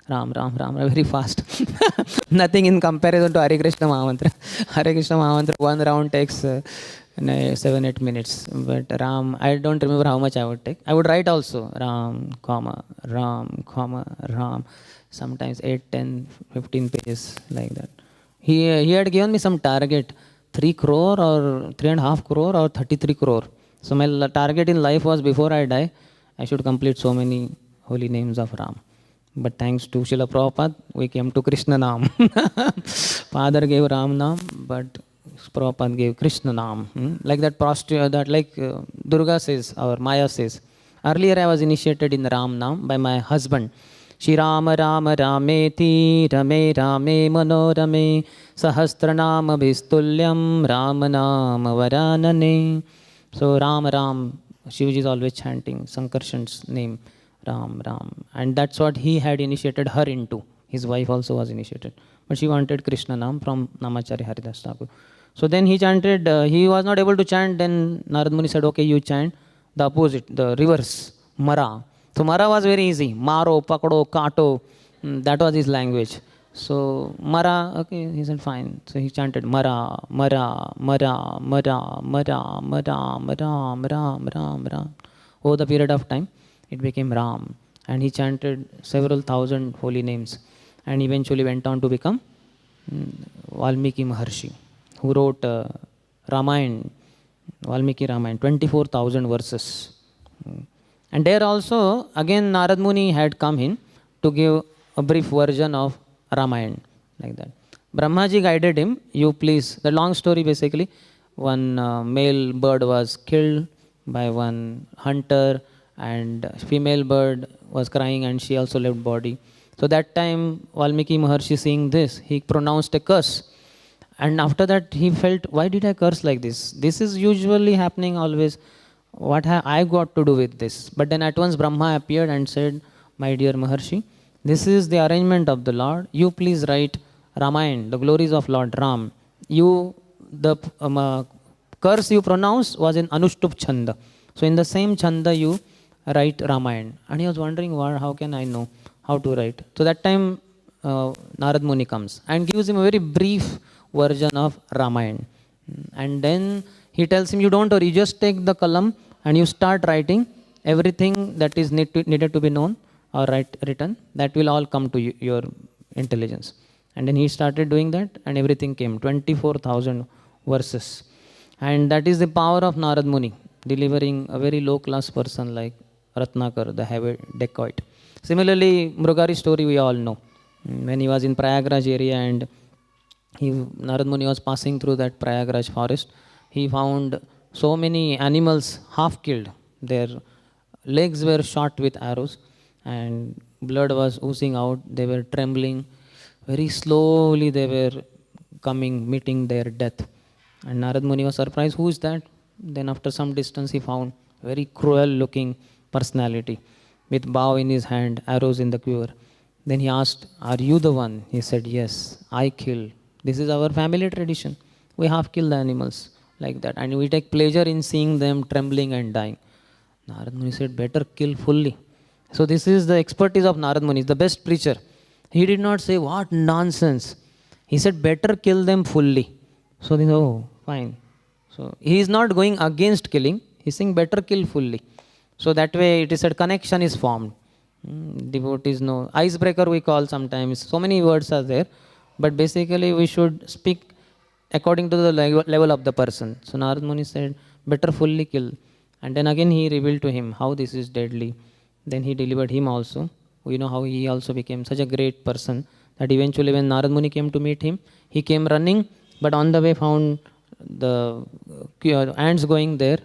Ram, Ram, Ram, very fast. Nothing in comparison to Hare Krishna Mahamantra. Hare Krishna Mahamantra, one round takes 7-8 minutes. But Ram, I don't remember how much I would take. I would write also Ram, comma, Ram, comma, Ram. Sometimes 8, 10, 15 pages like that. He had given me some target, 3 crore or 3.5 crore or 33 crore. So my target in life was before I die, I should complete so many holy names of Ram. But thanks to Srila Prabhupada, we came to Krishna Nam. Father gave Ram Nam, but Prabhupada gave Krishna Nam. Like that Durga says, or Maya says. Earlier I was initiated in Ram Nam by my husband. Shri Rama Rama Rameti Rame Rame Manorame Sahasranama Vistulyam Rama Nama Varanane. So Ram Ram, Shivji is always chanting Sankarshan's name. Ram, Ram. And that's what he had initiated her into. His wife also was initiated. But she wanted Krishna Nam from Namacharya Haridas Thakur. So then he chanted, he was not able to chant, then Narad Muni said, okay, you chant the opposite, the reverse, Mara. So Mara was very easy. Maro, Pakado, Kato, that was his language. So Mara, okay, he said fine. So he chanted Mara, Mara, Mara, Mara, Mara, Mara, Mara, Mara, Mara, Mara. Over the period of time, it became Ram. And he chanted several thousand holy names. And eventually went on to become Valmiki Maharshi, who wrote Ramayana, Valmiki Ramayana, 24,000 verses. And there also, again, Narad Muni had come in to give a brief version of Ramayana, like that. Brahmaji guided him, you please, the long story basically, one male bird was killed by one hunter, and female bird was crying and she also left body. So that time Valmiki Maharshi seeing this, he pronounced a curse. And after that he felt, why did I curse like this? This is usually happening always. What have I got to do with this? But then at once Brahma appeared and said, my dear Maharshi, this is the arrangement of the Lord. You please write Ramayana, the glories of Lord Ram. You, the curse you pronounced was in Anushtup Chanda. So in the same Chanda you write Ramayana. And he was wondering, how can I know how to write? So that time Narad Muni comes and gives him a very brief version of Ramayana. And then he tells him, you don't worry, you just take the kalam and you start writing everything that is needed to be known or written. That will all come to your intelligence. And then he started doing that and everything came, 24,000 verses. And that is the power of Narad Muni, delivering a very low class person like Ratnakar, the heavy dacoit. Similarly, Mrugari's story we all know. When he was in Prayagraj area and Narad Muni was passing through that Prayagraj forest, he found so many animals half killed. Their legs were shot with arrows and blood was oozing out. They were trembling. Very slowly they were coming, meeting their death. And Narad Muni was surprised, who is that? Then after some distance he found a very cruel looking personality with bow in his hand, arrows in the quiver. Then he asked, are you the one? He said, yes, I kill. This is our family tradition. We half kill the animals like that. And we take pleasure in seeing them trembling and dying. Narad Muni said, better kill fully. So this is the expertise of Narad Muni, the best preacher. He did not say, what nonsense. He said, better kill them fully. So they said, oh, fine. So he is not going against killing. He is saying, better kill fully. So that way it is said, connection is formed. Devotees know. Icebreaker we call sometimes. So many words are there. But basically we should speak according to the level of the person. So Narad Muni said, better fully kill. And then again he revealed to him how this is deadly. Then he delivered him also. We know how he also became such a great person that eventually when Narad Muni came to meet him, he came running, but on the way found the ants going there.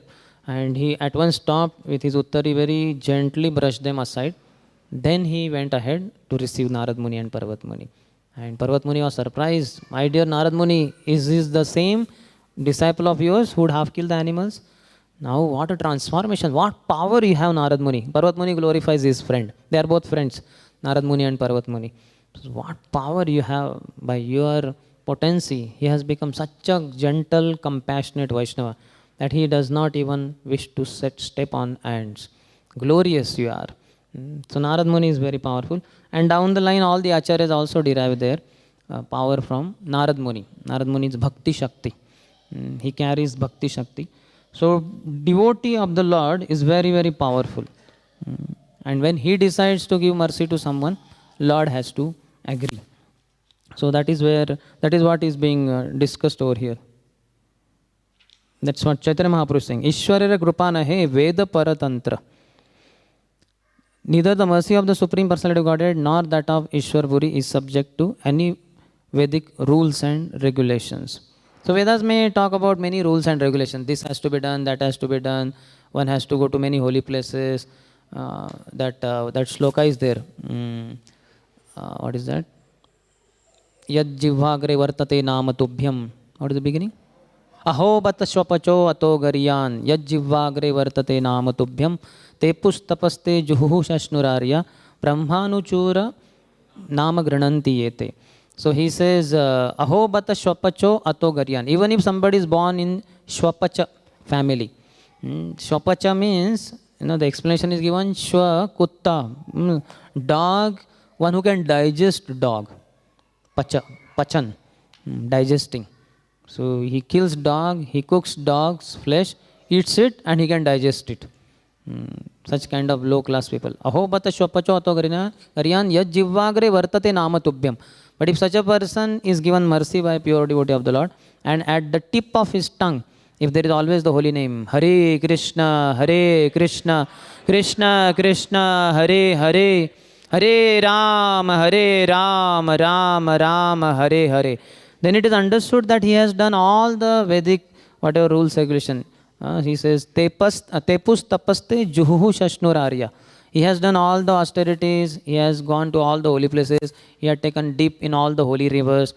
And he at once stopped with his uttari, very gently brushed them aside. Then he went ahead to receive Narad Muni and Parvat Muni. And Parvat Muni was surprised. My dear Narad Muni, is this the same disciple of yours who would half kill the animals? Now what a transformation. What power you have, Narad Muni. Parvat Muni glorifies his friend. They are both friends, Narad Muni and Parvat Muni. So what power you have by your potency. He has become such a gentle, compassionate Vaishnava that he does not even wish to step on ants. Glorious you are. So Narad Muni is very powerful. And down the line, all the acharyas also derive their power from Narad Muni. Narad Muni is Bhakti Shakti. He carries Bhakti Shakti. So devotee of the Lord is very, very powerful. And when he decides to give mercy to someone, Lord has to agree. So that is what is being discussed over here. That's what Chaitanya Mahaprabhu is saying. Ishwarara Kripa nahe Veda Paratantra. Neither the mercy of the Supreme Personality of Godhead nor that of Ishwarpuri is subject to any Vedic rules and regulations. So Vedas may talk about many rules and regulations. This has to be done, that has to be done. One has to go to many holy places. That shloka is there. What is that? Yad jivagre vartate nama tubhyam. What is the beginning? Aho bata swapacho ato gariyan. Yad jivagre vartate nama tubhyam. Te pustapaste juhu shashnurarya. Brahmanuchura nama grananti yete. So he says, Aho bata Shwapacho ato garyan. Even if somebody is born in Shwapacha family. Shwapacha means, the explanation is given, Shwa, Kutta, dog, one who can digest dog. Pacha, Pachan, digesting. So he kills dog, he cooks dog's flesh, eats it, and he can digest it. Such kind of low class people. Aho bata Shwapacho ato garyan, yad jivvagre vartate nama tubhyam. But if such a person is given mercy by pure devotee of the Lord, and at the tip of his tongue, if there is always the holy name, Hare Krishna, Krishna Krishna, Hare Hare, Hare Ram, Ram Ram, Hare Hare, then it is understood that he has done all the Vedic, whatever rules, regulation. He says, Tepus tapaste juhu shashnurarya. He has done all the austerities, he has gone to all the holy places, he had taken dip in all the holy rivers,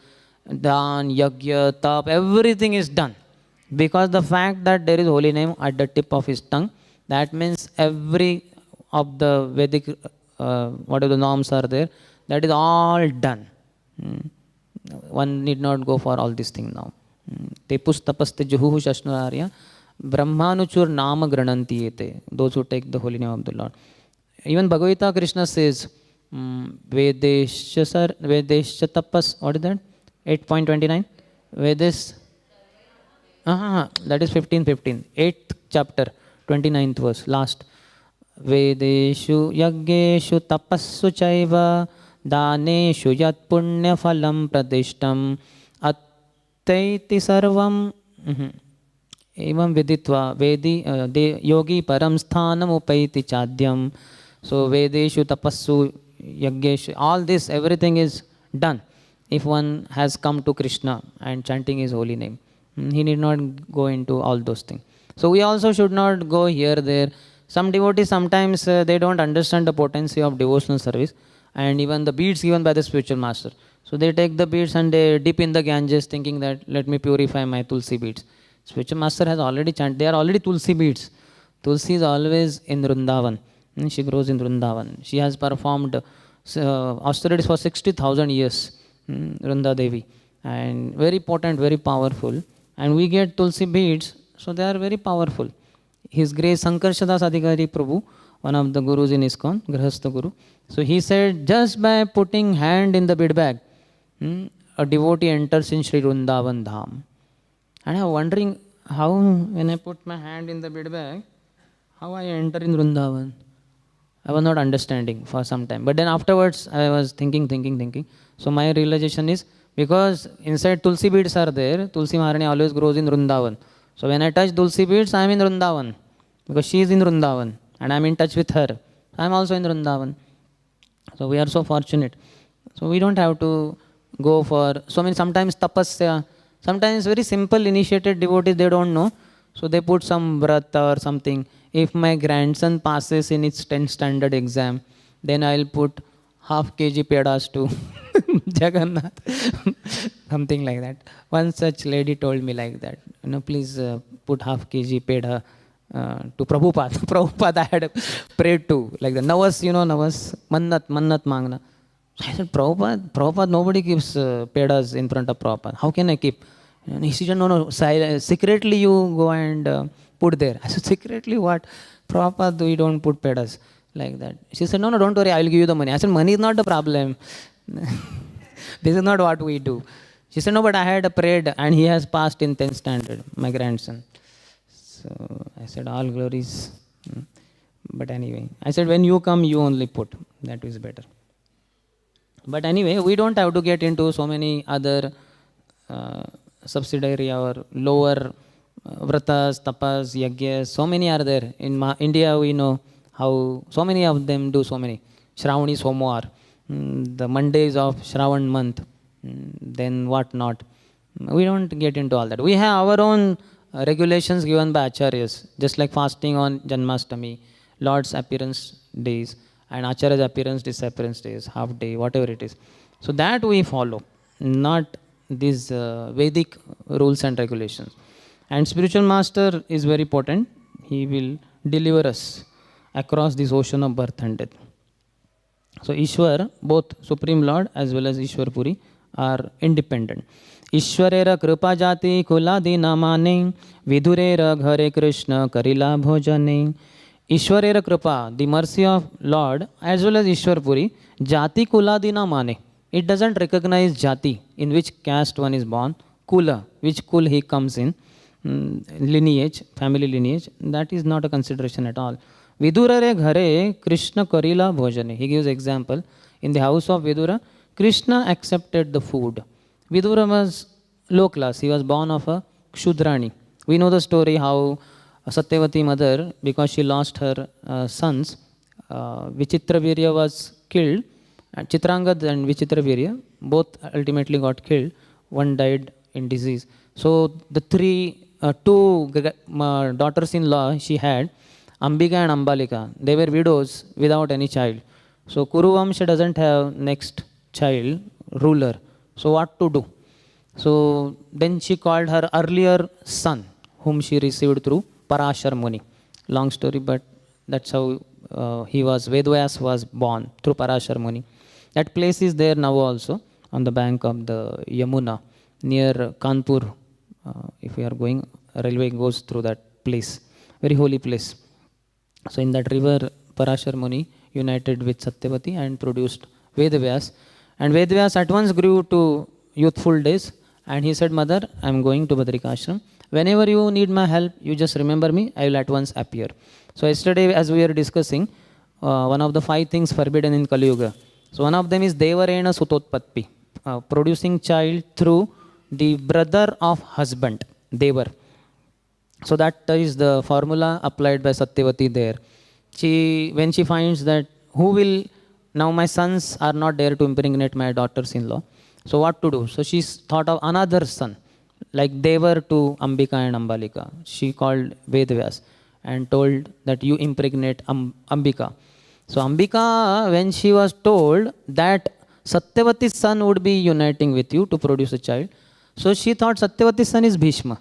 Dan, Yagya, Tap, everything is done. Because the fact that there is holy name at the tip of his tongue, that means every of the Vedic, whatever the norms are there, that is all done. One need not go for all these things now. Tepus tapaste juhu shashnurarya, Brahmanuchur nama grananti yete, those who take the holy name of the Lord. Even Bhagavad Gita, Krishna says, Vedesha tapas, what is that? 8.29. Vedes, that is 15:15. 8th chapter, 29th verse, last. Vedeshu yaggeshu tapassu chaiva daneshu yat punya phalam pradishtam attaiti sarvam evam viditva vedi yogi param sthanam upaiti chadyam. So Vedeshu, Tapassu, Yaggeshu, all this, everything is done. If one has come to Krishna and chanting his holy name, he need not go into all those things. So we also should not go here, there. Some devotees, sometimes they don't understand the potency of devotional service and even the beads given by the spiritual master. So they take the beads and they dip in the Ganges thinking that let me purify my Tulsi beads. Spiritual master has already chanted, they are already Tulsi beads. Tulsi is always in Vrindavan. She grows in Vrindavan. She has performed austerities for 60,000 years, Vrunda Devi. And very potent, very powerful. And we get Tulsi beads, so they are very powerful. His Grace Sankarshadas Adhikari Prabhu, one of the gurus in ISKCON, Grahastha Guru. So he said, just by putting hand in the bead bag, a devotee enters in Sri Vrindavan Dham. And I am wondering how, when I put my hand in the bead bag, how I enter in Vrindavan. I was not understanding for some time. But then afterwards, I was thinking. So my realization is, because inside Tulsi beads are there, Tulsi Maharani always grows in Vrindavan. So when I touch Tulsi beads, I am in Vrindavan. Because she is in Vrindavan. And I am in touch with her. I am also in Vrindavan. So we are so fortunate. So we don't have to go for, sometimes tapasya, sometimes very simple initiated devotees, they don't know. So they put some vrata or something. If my grandson passes in its 10th standard exam, then I'll put half kg pedas to Jagannath. Something like that. One such lady told me like that. Please put half kg peda to Prabhupada. Prabhupada I had prayed to. Like the Navas, Navas, Mannat Mangna. So I said, Prabhupada, nobody gives pedas in front of Prabhupada. How can I keep? And he said, no, secretly you go and put there. I said, secretly what? Prabhupada, we don't put pedas. like that. She said, no, no, don't worry, I will give you the money. I said, money is not the problem. This is not what we do. She said, no, but I had prayed and he has passed in 10th standard, my grandson. So I said, all glories. But anyway, I said, when you come, you only put. That is better. But anyway, we don't have to get into so many other subsidiary or lower vratas, tapas, yagyas. So many are there. In India, we know how so many of them do so many. Shravani Somwar, the Mondays of Shravan month, then what not. We don't get into all that. We have our own regulations given by Acharyas, just like fasting on Janmashtami, Lord's appearance days, and Acharya's appearance, disappearance days, half day, whatever it is. So that we follow, not these Vedic rules and regulations. And spiritual master is very potent. He will deliver us across this ocean of birth and death. So Ishwar, both Supreme Lord as well as Ishwar Puri, are independent. Ishwarera kripa jati kula dina mane vidurera Hare Krishna karila bhojane. Ishwarera kripa, the mercy of Lord as well as Ishwar Puri, jati kula dina mane. It doesn't recognize jati, in which caste one is born, kula, which kul he comes in, lineage, family lineage. That is not a consideration at all. Vidurare ghare Krishna karila bhojane. He gives example. In the house of Vidura, Krishna accepted the food. Vidura was low class. He was born of a Kshudrani. We know the story how Satyavati mother, because she lost her sons, Vichitravirya was killed. Chitrangad and Vichitravirya both ultimately got killed. One died in disease. So the two daughters-in-law she had, Ambika and Ambalika, they were widows without any child. So Kuruvamsha doesn't have next child, ruler. So what to do? So then she called her earlier son, whom she received through Parashar Muni. Long story, but that's how Vedvyas was born, through Parashar Muni. That place is there now also, on the bank of the Yamuna, near Kanpur. If we are going, railway goes through that place. Very holy place. So in that river, Parashar Muni united with Satyavati and produced Vedvyas. And Vedvyas at once grew to youthful days. And he said, Mother, I am going to Badrikashram. Whenever you need my help, you just remember me, I will at once appear. So yesterday, as we were discussing, one of the 5 things forbidden in Kali Yuga. So one of them is Devarena Sutotpatpi, producing child through the brother of husband, Devar. So that is the formula applied by Satyavati there. When she finds that now my sons are not there to impregnate my daughters-in-law. So what to do? So she thought of another son, like Devar to Ambika and Ambalika. She called Vedvyas and told that you impregnate Ambika. So Ambika, when she was told that Satyavati's son would be uniting with you to produce a child, so she thought Satyavati's son is Bhishma.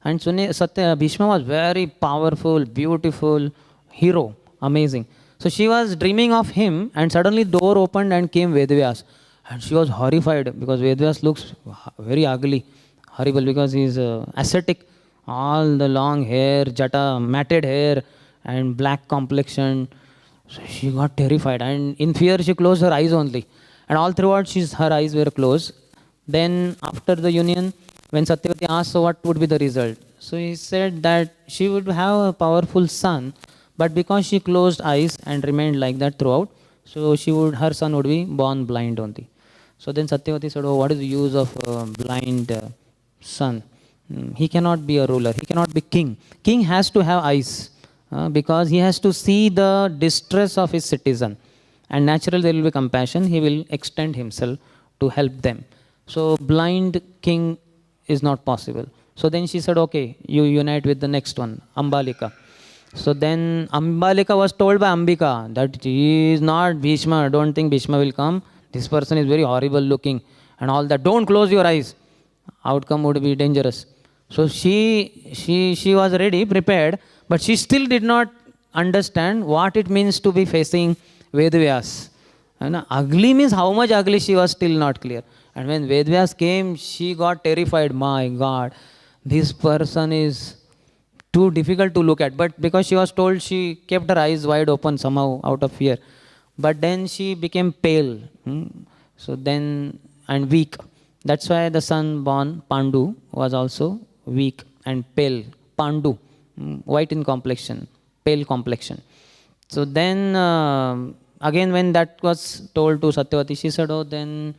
And Bhishma was very powerful, beautiful, hero, amazing. So she was dreaming of him, and suddenly door opened and came Vedvyas. And she was horrified because Vedvyas looks very ugly, horrible, because he is ascetic. All the long hair, jata, matted hair, and black complexion. So she got terrified, and in fear she closed her eyes only. And all throughout her eyes were closed. Then after the union, when Satyavati asked, so what would be the result? So he said that she would have a powerful son, but because she closed eyes and remained like that throughout, so her son would be born blind only. So then Satyavati said, oh, what is the use of a blind son? He cannot be a ruler. He cannot be king. King has to have eyes because he has to see the distress of his citizen. And naturally there will be compassion. He will extend himself to help them. So blind king is not possible. So then she said, okay, you unite with the next one, Ambalika. So then Ambalika was told by Ambika that he is not Bhishma. Don't think Bhishma will come. This person is very horrible looking and all that. Don't close your eyes. Outcome would be dangerous. So she was ready, prepared, but she still did not understand what it means to be facing Vedvyas. And ugly means how much ugly, she was still not clear. And when Vedvyas came, she got terrified. My God, this person is too difficult to look at. But because she was told, she kept her eyes wide open somehow out of fear. But then she became pale. So then, and weak. That's why the son born, Pandu, was also weak and pale. Pandu, white in complexion, pale complexion. So then, again when that was told to Satyavati, she said, oh, then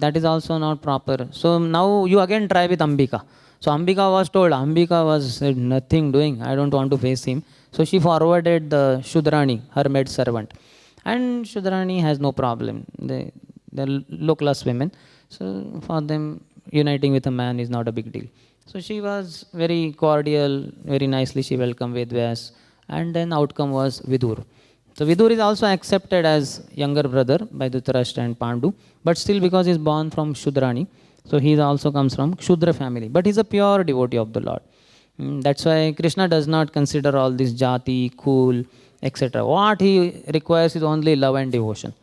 that is also not proper. So now you again try with Ambika. So Ambika was told, Ambika was said nothing doing, I don't want to face him. So she forwarded the Shudrani, her maid servant. And Shudrani has no problem. They're low-class women. So for them, uniting with a man is not a big deal. So she was very cordial, very nicely she welcomed Vedvyas. And then outcome was Vidur. So Vidur is also accepted as younger brother by Dhritarashtra and Pandu. But still because he is born from Shudrani, so he also comes from Shudra family. But he is a pure devotee of the Lord. That's why Krishna does not consider all this jati, cool, etc. What he requires is only love and devotion.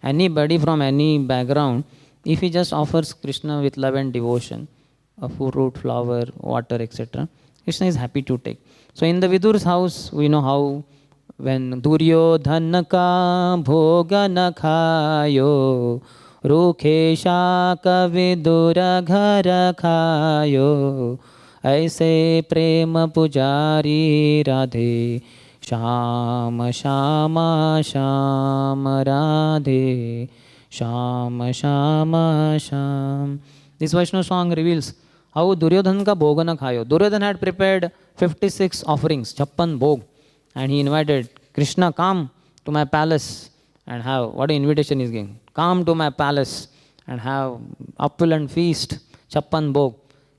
Anybody from any background, if he just offers Krishna with love and devotion, a fruit, flower, water, etc., Krishna is happy to take. So in the Vidur's house, we know how when Duryodhana ka bhoga na khayo, रूखे शाक विदुर घर खायो, ऐसे प्रेम पुजारी Radhe, Shyam Shyam Shyam Radhe, Shyam Shyam Shyam. This Vaishnava song reveals how Duryodhana ka bhoga na khayo. Duryodhana had prepared 56 offerings, 56 bhog, and he invited Krishna, come to my palace and have, what an invitation he is giving. Come to my palace and have opulent feast, 56 bhog.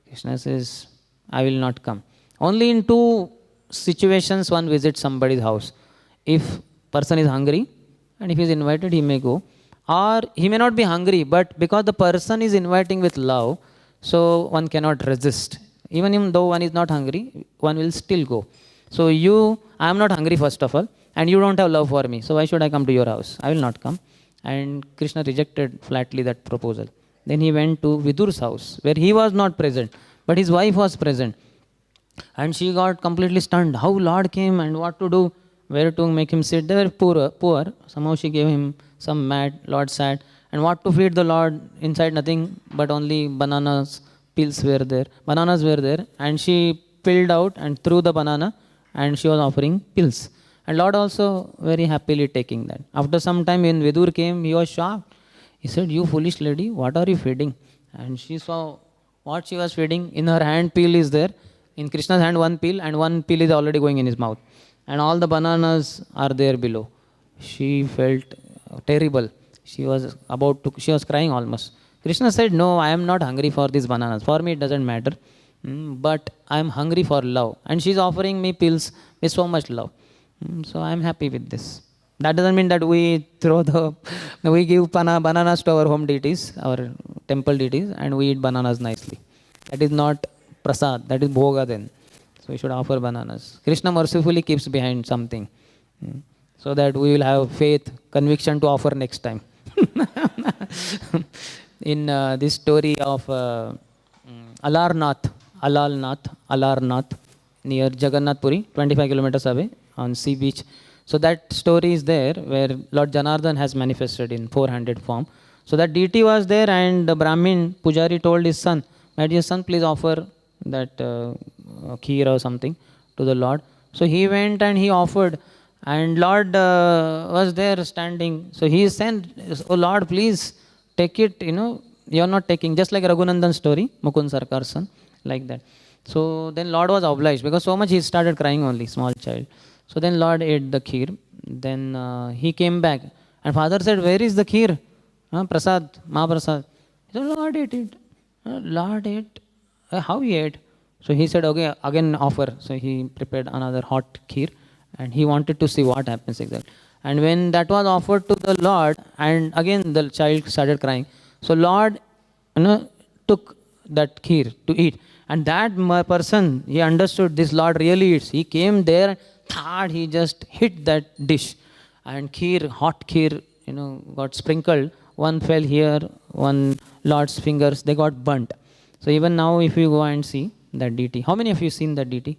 Krishna says, I will not come. Only in two situations one visits somebody's house. If person is hungry and if he is invited, he may go. Or he may not be hungry, but because the person is inviting with love, so one cannot resist. Even though one is not hungry, one will still go. So I am not hungry first of all, and you don't have love for me, so why should I come to your house? I will not come. And Krishna rejected flatly that proposal. Then he went to Vidur's house, where he was not present, but his wife was present. And she got completely stunned. How Lord came and what to do, where to make him sit. They were poor. Somehow she gave him some mat. Lord sat. And what to feed the Lord? Inside nothing, but only bananas, peels were there. Bananas were there. And she peeled out and threw the banana, and she was offering pills. And Lord also very happily taking that. After some time when Vidur came, he was shocked. He said, you foolish lady, what are you feeding? And she saw what she was feeding. In her hand, peel is there. In Krishna's hand, one peel, and one peel is already going in his mouth. And all the bananas are there below. She felt terrible. She was crying almost. Krishna said, no, I am not hungry for these bananas. For me, it doesn't matter. But I am hungry for love. And she is offering me pills with so much love. So I am happy with this. That doesn't mean that we give bananas to our home deities, our temple deities, and we eat bananas nicely. That is not prasad, that is bhoga then. So we should offer bananas. Krishna mercifully keeps behind something, so that we will have faith, conviction to offer next time. In this story of Alarnath, near Jagannath Puri, 25 kilometers away, on sea beach. So that story is there where Lord Janardhan has manifested in 400 form. So that deity was there, and the Brahmin Pujari told his son, my dear son, please offer that kheer or something to the Lord. So he went and he offered, and Lord was there standing. So he said, oh Lord, please take it, you are not taking, just like Raghunandan's story, Mukund Sarkar's son, like that. So then Lord was obliged, because so much he started crying only, small child. So then Lord ate the kheer. Then he came back. And father said, where is the kheer? Prasad, Mahaprasad. He said, Lord ate it. Lord ate. How he ate? So he said, okay, again offer. So he prepared another hot kheer. And he wanted to see what happens exactly. And when that was offered to the Lord, and again the child started crying. So Lord took that kheer to eat. And that person, he understood this Lord really eats. He came there, he just hit that dish. And kheer, hot kheer, got sprinkled. One fell here, one Lord's fingers, they got burnt. So even now if you go and see that deity, how many of you seen that deity?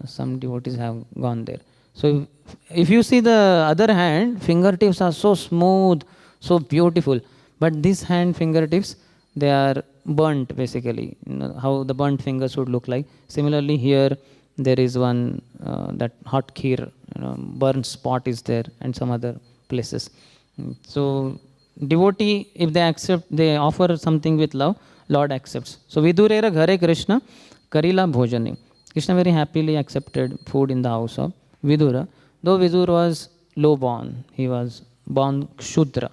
Some devotees have gone there. So if you see the other hand, fingertips are so smooth, so beautiful. But this hand fingertips, they are burnt basically. You know, how the burnt fingers would look like. Similarly here, there is one, that hot kheer, burnt spot is there, and some other places. So devotee, if they accept, they offer something with love, Lord accepts. So Vidurera Hare Krishna Karila Bhojani. Krishna very happily accepted food in the house of Vidura. Though Vidura was low born, he was born Shudra.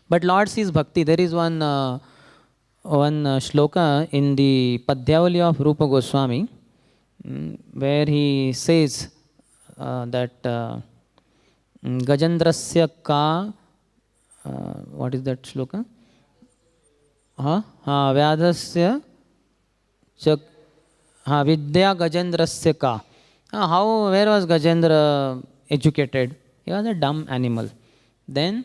But Lord sees bhakti. There is one shloka in the Padyavali of Rupa Goswami, where he says that Gajandrasya ka, what is that shloka? Vyadasya chak, Vidya Gajandrasya ka. Where was Gajendra educated? He was a dumb animal. Then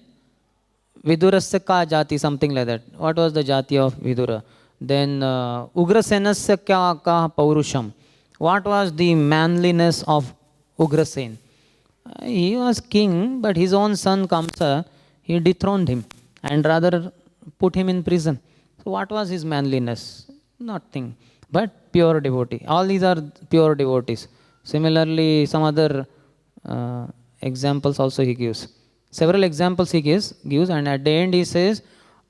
Vidurasya ka jati, something like that. What was the jati of Vidura? Then Ugrasenasya ka paurusham. What was the manliness of Ugrasen? He was king, but his own son Kamsa, he dethroned him and rather put him in prison. So what was his manliness? Nothing, but pure devotee. All these are pure devotees. Similarly, some other examples also he gives. Several examples he gives, and at the end he says,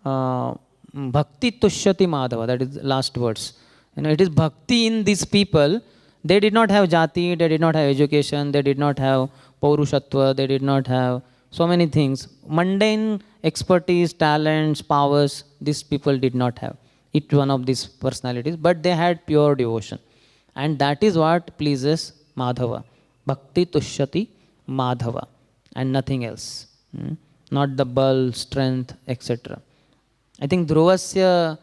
Bhakti Tushyati Madhava, that is the last words. It is bhakti in these people. They did not have jati, they did not have education, they did not have paurushatva, they did not have so many things. Mundane expertise, talents, powers, these people did not have. Each one of these personalities, but they had pure devotion. And that is what pleases Madhava. Bhakti Tushyati Madhava, and nothing else. Not the ball, strength, etc. I think Dhruvasya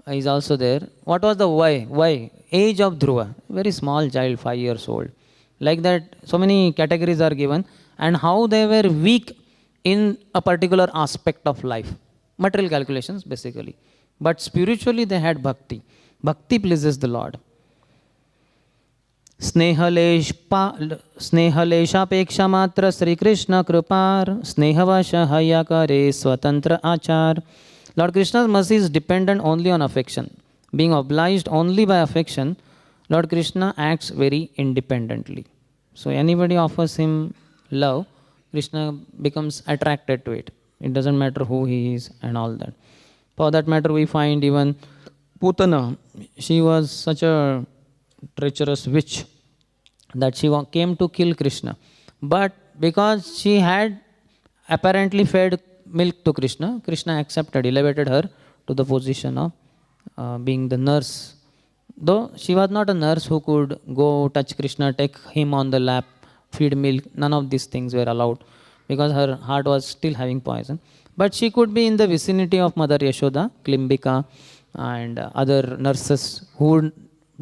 is also there. What was the why? Why? Age of Dhruva. Very small child, 5 years old. Like that, so many categories are given, and how they were weak in a particular aspect of life. Material calculations, basically. But spiritually, they had bhakti. Bhakti pleases the Lord. स्नेहलेशापेक्षा मात्र श्री कृष्ण कृपार स्नेहवश हया करे स्वतंत्र आचार. Lord Krishna's mercy is dependent only on affection. Being obliged only by affection, Lord Krishna acts very independently. So anybody offers him love, Krishna becomes attracted to it. It doesn't matter who he is and all that. For that matter, we find even Putana, she was such a treacherous witch that she came to kill Krishna. But because she had apparently fed milk to Krishna, Krishna accepted, elevated her to the position of being the nurse. Though she was not a nurse who could go touch Krishna, take him on the lap, feed milk, none of these things were allowed because her heart was still having poison. But she could be in the vicinity of Mother Yashoda, Klimbika, and other nurses who would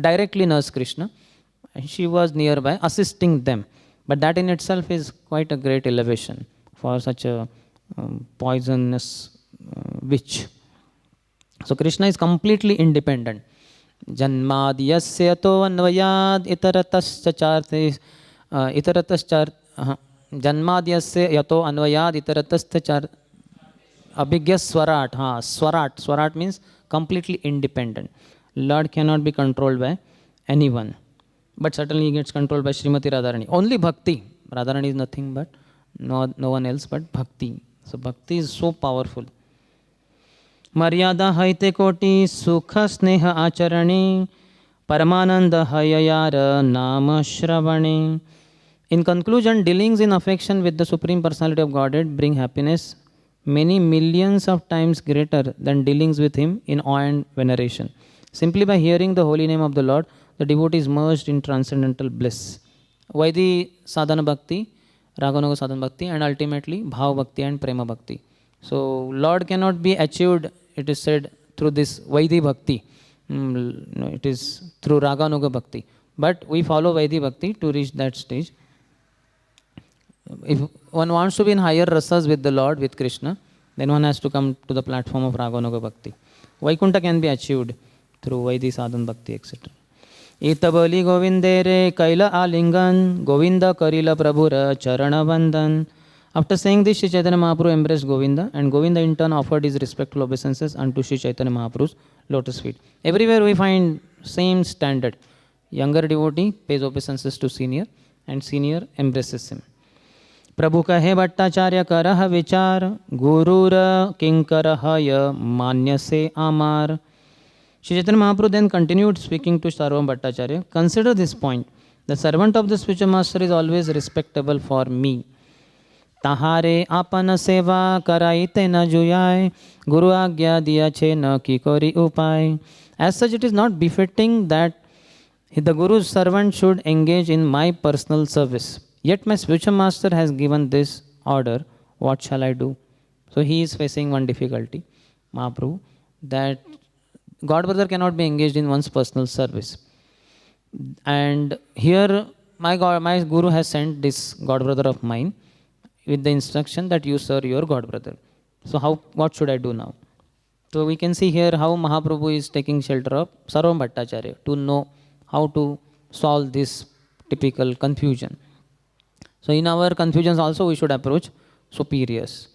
directly nurse Krishna. And she was nearby assisting them. But that in itself is quite a great elevation for such a poisonous witch. So Krishna is completely independent. Janmad yasya to anvayad itaratascha charte itaratascha janmad yasya yato anvayad itaratascha charte abhigya swarat. Swarat means completely independent. Lord cannot be controlled by anyone. But certainly he gets controlled by Srimati Radharani. Only bhakti. Radharani is nothing but no one else but bhakti. So bhakti is so powerful. Maryada haite koti sukha sneha acharani paramananda hayayara nama shravani. In conclusion, dealings in affection with the Supreme Personality of Godhead bring happiness many millions of times greater than dealings with him in awe and veneration. Simply by hearing the holy name of the Lord, the devotee is merged in transcendental bliss. Vaidhi sadhana bhakti, Raganuga sadhana bhakti, and ultimately bhav bhakti and prema bhakti. So Lord cannot be achieved, it is said, through this Vaidhi bhakti. No, it is through Raganuga bhakti. But we follow Vaidhi bhakti to reach that stage. If one wants to be in higher rasas with the Lord, with Krishna, then one has to come to the platform of Raganuga bhakti. Vaikuntha can be achieved through Vaidhi sadhana bhakti, etc. Itabali Govindere Kaila Alingan, Govinda Karila Prabhura Charana Vandan. After saying this, Sri Chaitanya Mahaprabhu embraced Govinda, and Govinda in turn offered his respectful obeisances unto Sri Chaitanya Mahaprabhu's lotus feet. Everywhere we find same standard. Younger devotee pays obeisances to senior, and senior embraces him. प्रभु कहे भट्टाचार्य करह विचार गुरुर किंकर हय मान्य से आमार. Sri Chaitanya Mahaprabhu then continued speaking to Sarvam Bhattacharya. Consider this point. The servant of the spiritual master is always respectable for me. Tahare apana seva karaite na juyai guru agya diya che na ki kori upay. As such, it is not befitting that the Guru's servant should engage in my personal service. Yet my spiritual master has given this order. What shall I do? So he is facing one difficulty, Mahaprabhu, that God brother cannot be engaged in one's personal service. And here my Guru has sent this God brother of mine with the instruction that you serve your God brother. So what should I do now? So we can see here how Mahaprabhu is taking shelter of Sarvam Bhattacharya to know how to solve this typical confusion. So in our confusions also we should approach superiors.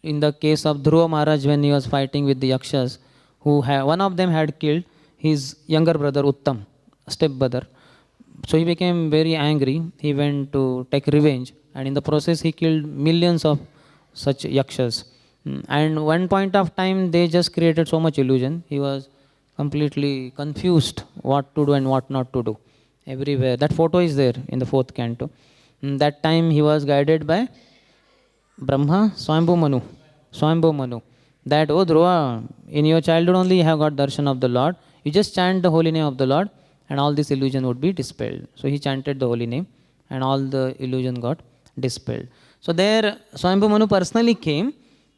In the case of Dhruva Maharaj, when he was fighting with the Yakshas, one of them had killed his younger brother Uttam, stepbrother. So he became very angry. He went to take revenge, and in the process he killed millions of such Yakshas. And one point of time they just created so much illusion. He was completely confused what to do and what not to do. Everywhere. That photo is there in the 4th canto. That time he was guided by Brahma Swambhu Manu. That, oh Dhruva, in your childhood only you have got darshan of the Lord. You just chant the holy name of the Lord and all this illusion would be dispelled. So he chanted the holy name and all the illusion got dispelled. So there Swambhu Manu personally came,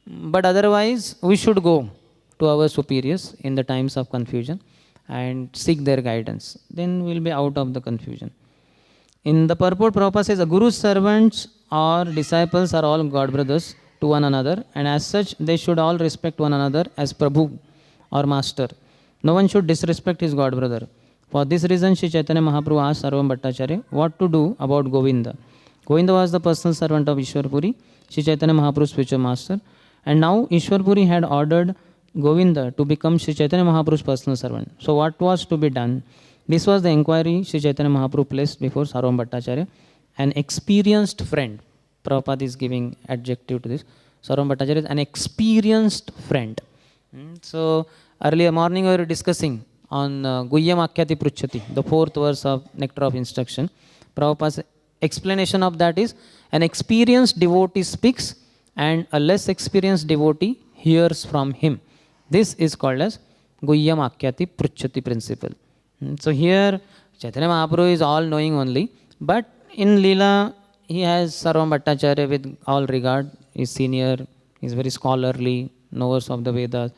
but otherwise we should go to our superiors in the times of confusion and seek their guidance. Then we will be out of the confusion. In the purport, Prabhupada says, the Guru's servants or disciples are all God brothers to one another, and as such they should all respect one another as Prabhu or Master. No one should disrespect his God brother. For this reason, Sri Chaitanya Mahaprabhu asked Sarvam Bhattacharya what to do about Govinda. Govinda was the personal servant of Ishwarpuri, Sri Chaitanya Mahaprabhu's spiritual master, and now Ishwarpuri had ordered Govinda to become Sri Chaitanya Mahaprabhu's personal servant. So what was to be done? This was the inquiry Sri Chaitanya Mahaprabhu placed before Sarvam Bhattacharya, an experienced friend. Prabhupada is giving adjective to this. Sarvam Bhattacharya is an experienced friend. So earlier morning we were discussing on Guhyam Akyati Pruchati, the 4th verse of Nectar of Instruction. Prabhupada's explanation of that is, an experienced devotee speaks and a less experienced devotee hears from him. This is called as Guhyam Akyati Pruchati principle. So here Chaitanya Mahaprabhu is all knowing only, but in Lila he has Sarvam Bhattacharya with all regard. He is senior, he is very scholarly, knowers of the Vedas.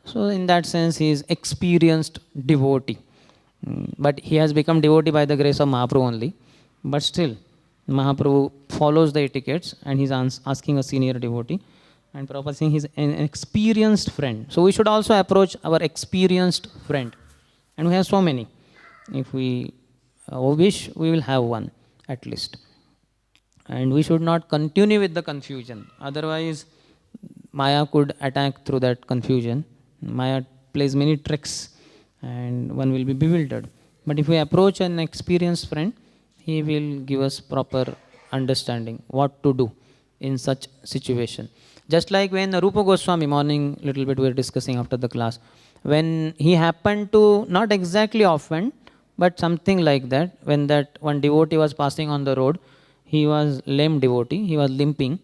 So in that sense he is experienced devotee. But he has become devotee by the grace of Mahaprabhu only. But still Mahaprabhu follows the etiquettes and he is asking a senior devotee. And Prabhupada saying he is an experienced friend. So we should also approach our experienced friend. And we have so many. If we wish, we will have one at least. And we should not continue with the confusion. Otherwise, Maya could attack through that confusion. Maya plays many tricks and one will be bewildered. But if we approach an experienced friend, he will give us proper understanding what to do in such situation. Just like when Rupa Goswami, morning little bit we were discussing after the class, when he happened to not exactly offend, but something like that, when that one devotee was passing on the road, he was lame devotee, he was limping,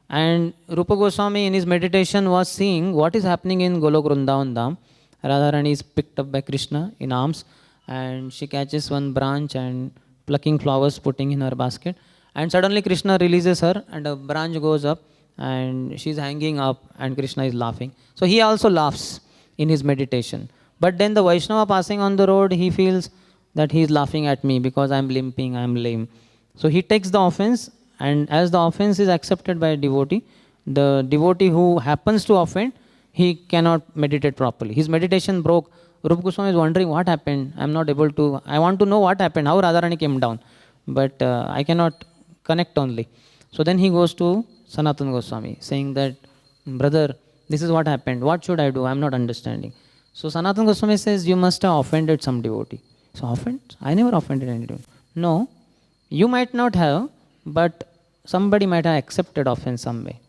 and Rupa Goswami in his meditation was seeing what is happening in Golok Vrindavan Dham. Radharani is picked up by Krishna in arms, and she catches one branch and plucking flowers, putting in her basket, and suddenly Krishna releases her and a branch goes up and she is hanging up and Krishna is laughing. So he also laughs in his meditation. But then the Vaishnava passing on the road, he feels that he is laughing at me because I am limping, I am lame. So he takes the offense, and as the offense is accepted by a devotee, the devotee who happens to offend, he cannot meditate properly. His meditation broke Rupa Goswami is wondering what happened. I'm not able to, I want to know what happened, how Radharani came down. But I cannot connect only. So then he goes to Sanatana Goswami saying that, brother, this is what happened. What should I do? I'm not understanding. So Sanatana Goswami says, you must have offended some devotee. So offend? I never offended any devotee. No, you might not have, but somebody might have accepted offense some way.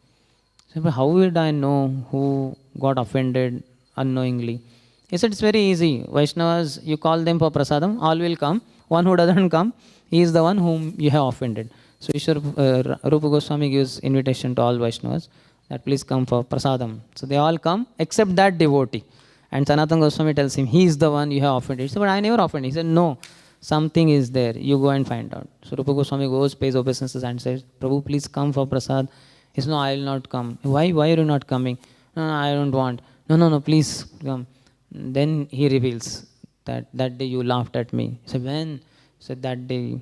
So, but how would I know who got offended unknowingly? He said, it's very easy. Vaishnavas, you call them for prasadam, all will come. One who doesn't come, he is the one whom you have offended. So Rupa Goswami gives invitation to all Vaishnavas that please come for prasadam. So they all come except that devotee. And Sanatana Goswami tells him, he is the one you have offended. He said, but I never offended. He said, no, something is there. You go and find out. So Rupa Goswami goes, pays obeisances and says, Prabhu, please come for prasad. He says, no, I will not come. Why are you not coming? No, I don't want. No, please come. Then he reveals that day you laughed at me. He said, when? He said, that day,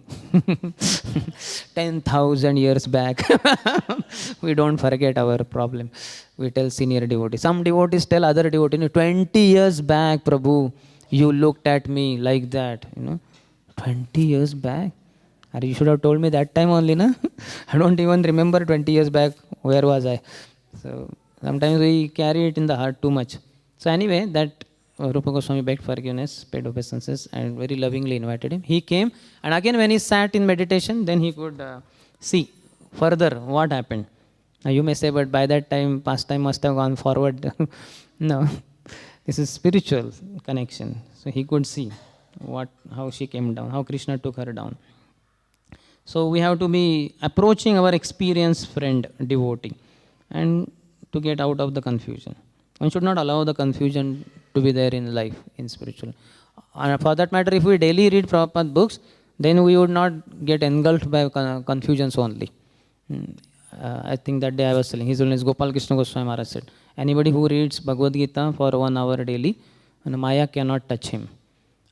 10,000 years back. We don't forget our problem. We tell senior devotees. Some devotees tell other devotees, 20 years back, Prabhu, you looked at me like that. 20 years back? You should have told me that time only, na? I don't even remember 20 years back, where was I? So sometimes we carry it in the heart too much. So anyway, that Rupa Goswami begged forgiveness, paid obeisances, and very lovingly invited him. He came, and again when he sat in meditation, then he could see further what happened. Now you may say, but by that time, past time must have gone forward. No, this is spiritual connection. So he could see how she came down, how Krishna took her down. So we have to be approaching our experienced friend, devotee, and to get out of the confusion. One should not allow the confusion to be there in life, in spiritual. And for that matter, if we daily read Prabhupada books, then we would not get engulfed by confusions only. I think that day I was telling, His Holiness Gopal Krishna Goswami Maharaj said, anybody who reads Bhagavad Gita for 1 hour daily, Maya cannot touch him.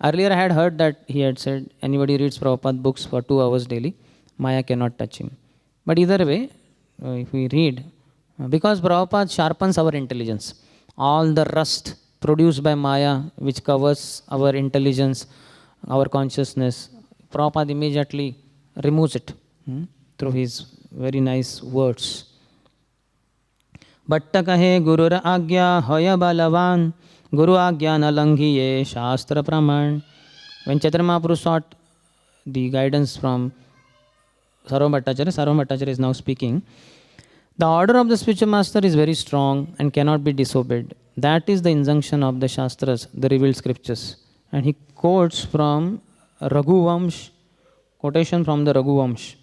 Earlier I had heard that he had said, anybody reads Prabhupada books for 2 hours daily, Maya cannot touch him. But either way, if we read, because Prabhupada sharpens our intelligence, all the rust produced by Maya, which covers our intelligence, our consciousness, Prabhupada immediately removes it through his very nice words. Bhatta kahe gurur agya hoya balavan, guru agya na langhiye shastra praman. When Chaitanya Mahaprabhu sought the guidance from Sarvabhauma Bhattacharya is now speaking. The order of the spiritual master is very strong and cannot be disobeyed. That is the injunction of the Shastras, the revealed scriptures. And he quotes from Raghuvamsh, quotation from the Raghuvamsh,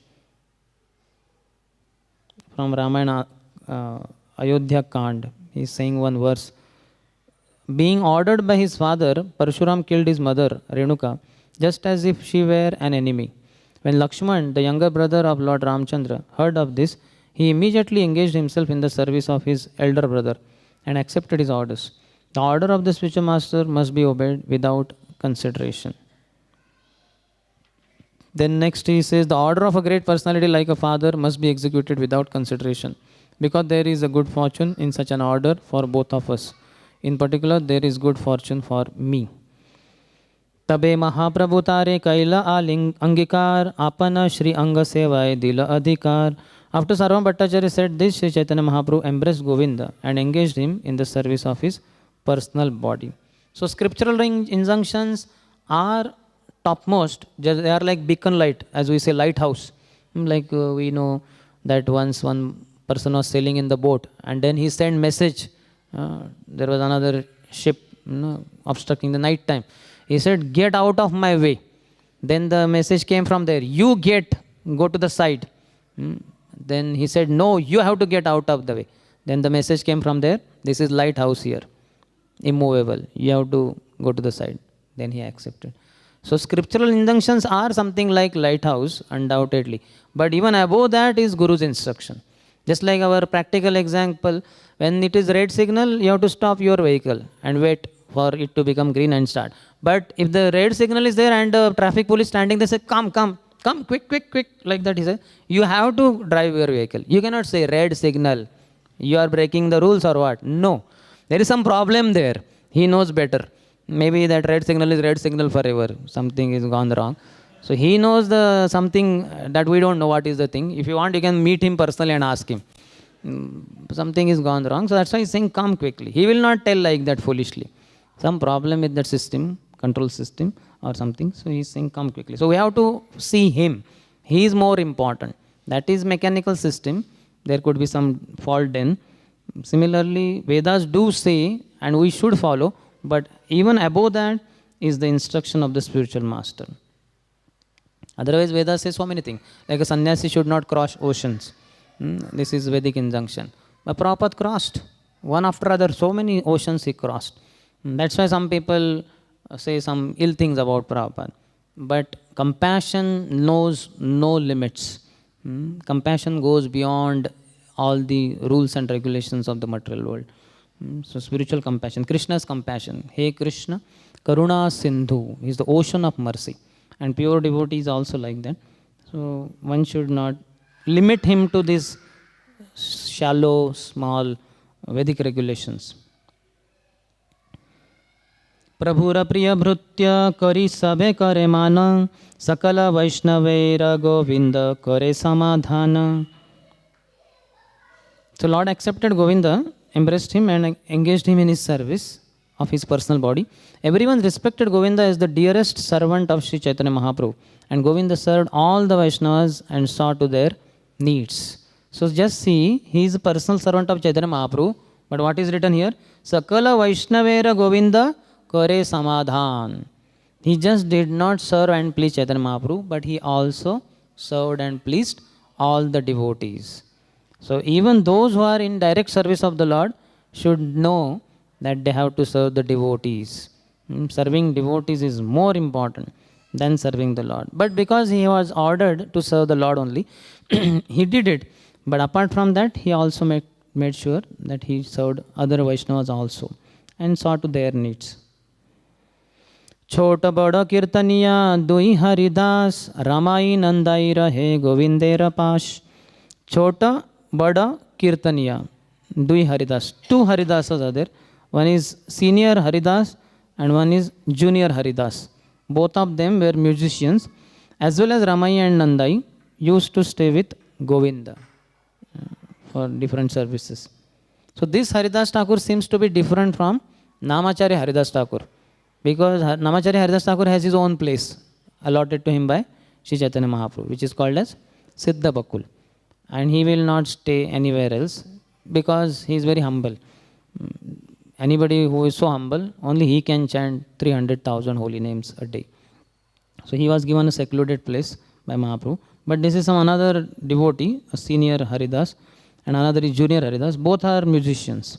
from Ramayana Ayodhya Kand. He is saying one verse. Being ordered by his father, Parshuram killed his mother, Renuka, just as if she were an enemy. When Lakshman, the younger brother of Lord Ramchandra, heard of this, he immediately engaged himself in the service of his elder brother and accepted his orders. The order of the spiritual master must be obeyed without consideration. Then next he says, the order of a great personality like a father must be executed without consideration, because there is a good fortune in such an order for both of us. In particular, there is good fortune for me. Tabe Mahaprabhu tare kaila aling angikar apana Shri Anga Sevai dila adhikar. After Sarvabhauma Bhattacharya said this, Sri Chaitanya Mahaprabhu embraced Govinda and engaged him in the service of his personal body. So scriptural injunctions are topmost. They are like beacon light, as we say, lighthouse. Like we know that once one person was sailing in the boat and then he sent message. There was another ship obstructing the night time. He said, get out of my way. Then the message came from there. You go to the side. Then he said, no, you have to get out of the way. Then the message came from there. This is lighthouse here. Immovable. You have to go to the side. Then he accepted. So scriptural injunctions are something like lighthouse, undoubtedly. But even above that is Guru's instruction. Just like our practical example, when it is red signal, you have to stop your vehicle and wait for it to become green and start. But if the red signal is there and the traffic police standing, they say, come, quick, like that he said. You have to drive your vehicle. You cannot say red signal. You are breaking the rules or what? No. There is some problem there. He knows better. Maybe that red signal is red signal forever. Something is gone wrong. So he knows the something that we don't know what is the thing. If you want, you can meet him personally and ask him. Something is gone wrong. So that's why he's saying, come quickly. He will not tell like that foolishly. Some problem with that system, control system or something. So he's saying, come quickly. So we have to see him. He is more important. That is mechanical system. There could be some fault then. Similarly, Vedas do say, and we should follow, but even above that is the instruction of the spiritual master. Otherwise, Vedas say so many things. Like a sannyasi should not cross oceans. This is Vedic injunction. But Prabhupada crossed. One after other, so many oceans he crossed. That's why some people say some ill things about Prabhupada. But compassion knows no limits. Compassion goes beyond all the rules and regulations of the material world. So spiritual compassion, Krishna's compassion. Hey Krishna, Karuna Sindhu. He is the ocean of mercy. And pure devotee is also like that. So one should not limit him to these shallow, small Vedic regulations. Prabhura Priya Bhrutya Kari Sabhe Kare Mana Sakala Vaishnavera Govinda Kare Samadhana. So Lord accepted Govinda, embraced him and engaged him in his service of his personal body. Everyone respected Govinda as the dearest servant of Sri Chaitanya Mahaprabhu. And Govinda served all the Vaishnavas and saw to their needs. So just see, he is a personal servant of Chaitanya Mahaprabhu. But what is written here? Sakala Vaishnavera Govinda Kare Samadhan. He just did not serve and please Chaitanya Mahaprabhu, but he also served and pleased all the devotees. So even those who are in direct service of the Lord should know that they have to serve the devotees. Serving devotees is more important than serving the Lord. But because he was ordered to serve the Lord only, he did it. But apart from that, he also made sure that he served other Vaishnavas also and saw to their needs. Chota bada kirtaniya dui haridas ramai nandai rahe govindera pash. Chota bada kirtaniya dui haridas. Two haridasas are there. One is senior Haridas and one is junior Haridas. Both of them were musicians, as well as Ramai and Nandai used to stay with Govinda for different services. So this Haridas Thakur seems to be different from Namacharya Haridas Thakur, because Namacharya Haridas Thakur has his own place allotted to him by Sri Chaitanya Mahaprabhu, which is called as Siddha Bakul. And he will not stay anywhere else because he is very humble. Anybody who is so humble, only he can chant 300,000 holy names a day. So he was given a secluded place by Mahaprabhu. But this is some another devotee, a senior Haridas, and another is junior Haridas. Both are musicians.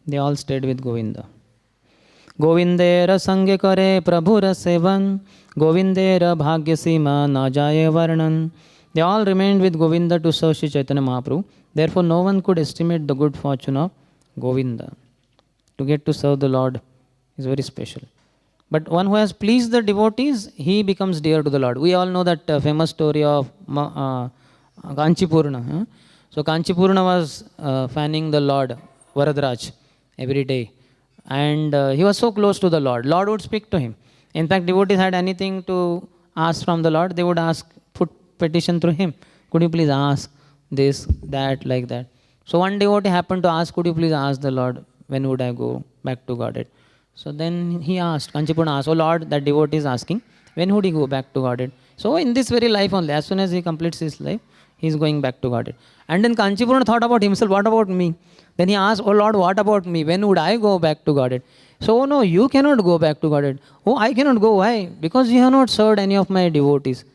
They all stayed with Govinda. Govindera sange kare prabhura sevan, Govindera bhagya sima na jaye varnan. They all remained with Govinda to serve Sri Chaitanya Mahaprabhu. Therefore, no one could estimate the good fortune of Govinda. To get to serve the Lord is very special. But one who has pleased the devotees, he becomes dear to the Lord. We all know that famous story of Kanchipurna. So Kanchipurna was fanning the Lord, Varadraj, every day. And he was so close to the Lord. Lord would speak to him. In fact, devotees had anything to ask from the Lord, they would put petition through him. Could you please ask this, that, like that. So one devotee happened to ask, could you please ask the Lord, when would I go back to Godhead? So then he asked, Kanchipurna asked, oh Lord, that devotee is asking, when would he go back to Godhead? So in this very life only, as soon as he completes his life, he is going back to Godhead. And then Kanchipurna thought about himself, what about me? Then he asked, oh Lord, what about me? When would I go back to Godhead? So, oh no, you cannot go back to Godhead. Oh, I cannot go. Why? Because you have not served any of my devotees.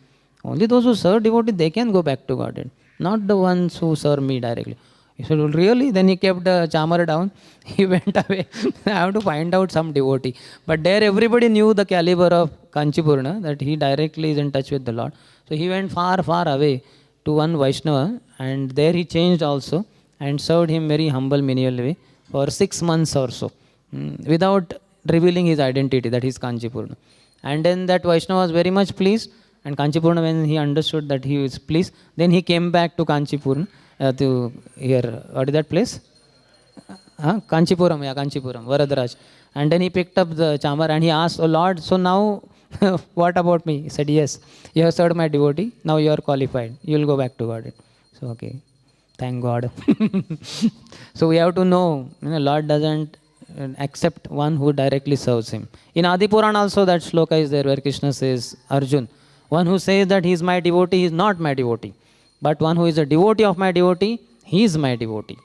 Only those who serve devotees, they can go back to Godhead. Not the ones who serve me directly. He said, well, really? Then he kept the chamar down. He went away. I have to find out some devotee. But there everybody knew the caliber of Kanchipurna, that he directly is in touch with the Lord. So he went far, far away to one Vaishnava, and there he changed also and served him very humble, menial way for 6 months or so, without revealing his identity, that he is Kanchipurna. And then that Vaishnava was very much pleased, and Kanchipurna, when he understood that he was pleased, then he came back to Kanchipurna, to here, what is that place? Kanchipuram, yeah, Kanchipuram, Varadaraj. And then he picked up the chamar and he asked, "Oh Lord, so now what about me?" He said, "Yes, you have served my devotee. Now you are qualified. You will go back to God." So, okay, thank God. So we have to know, Lord doesn't accept one who directly serves him. In Adi Puran also that shloka is there where Krishna says, Arjun, one who says that he is my devotee, he is not my devotee. But one who is a devotee of my devotee, he is my devotee.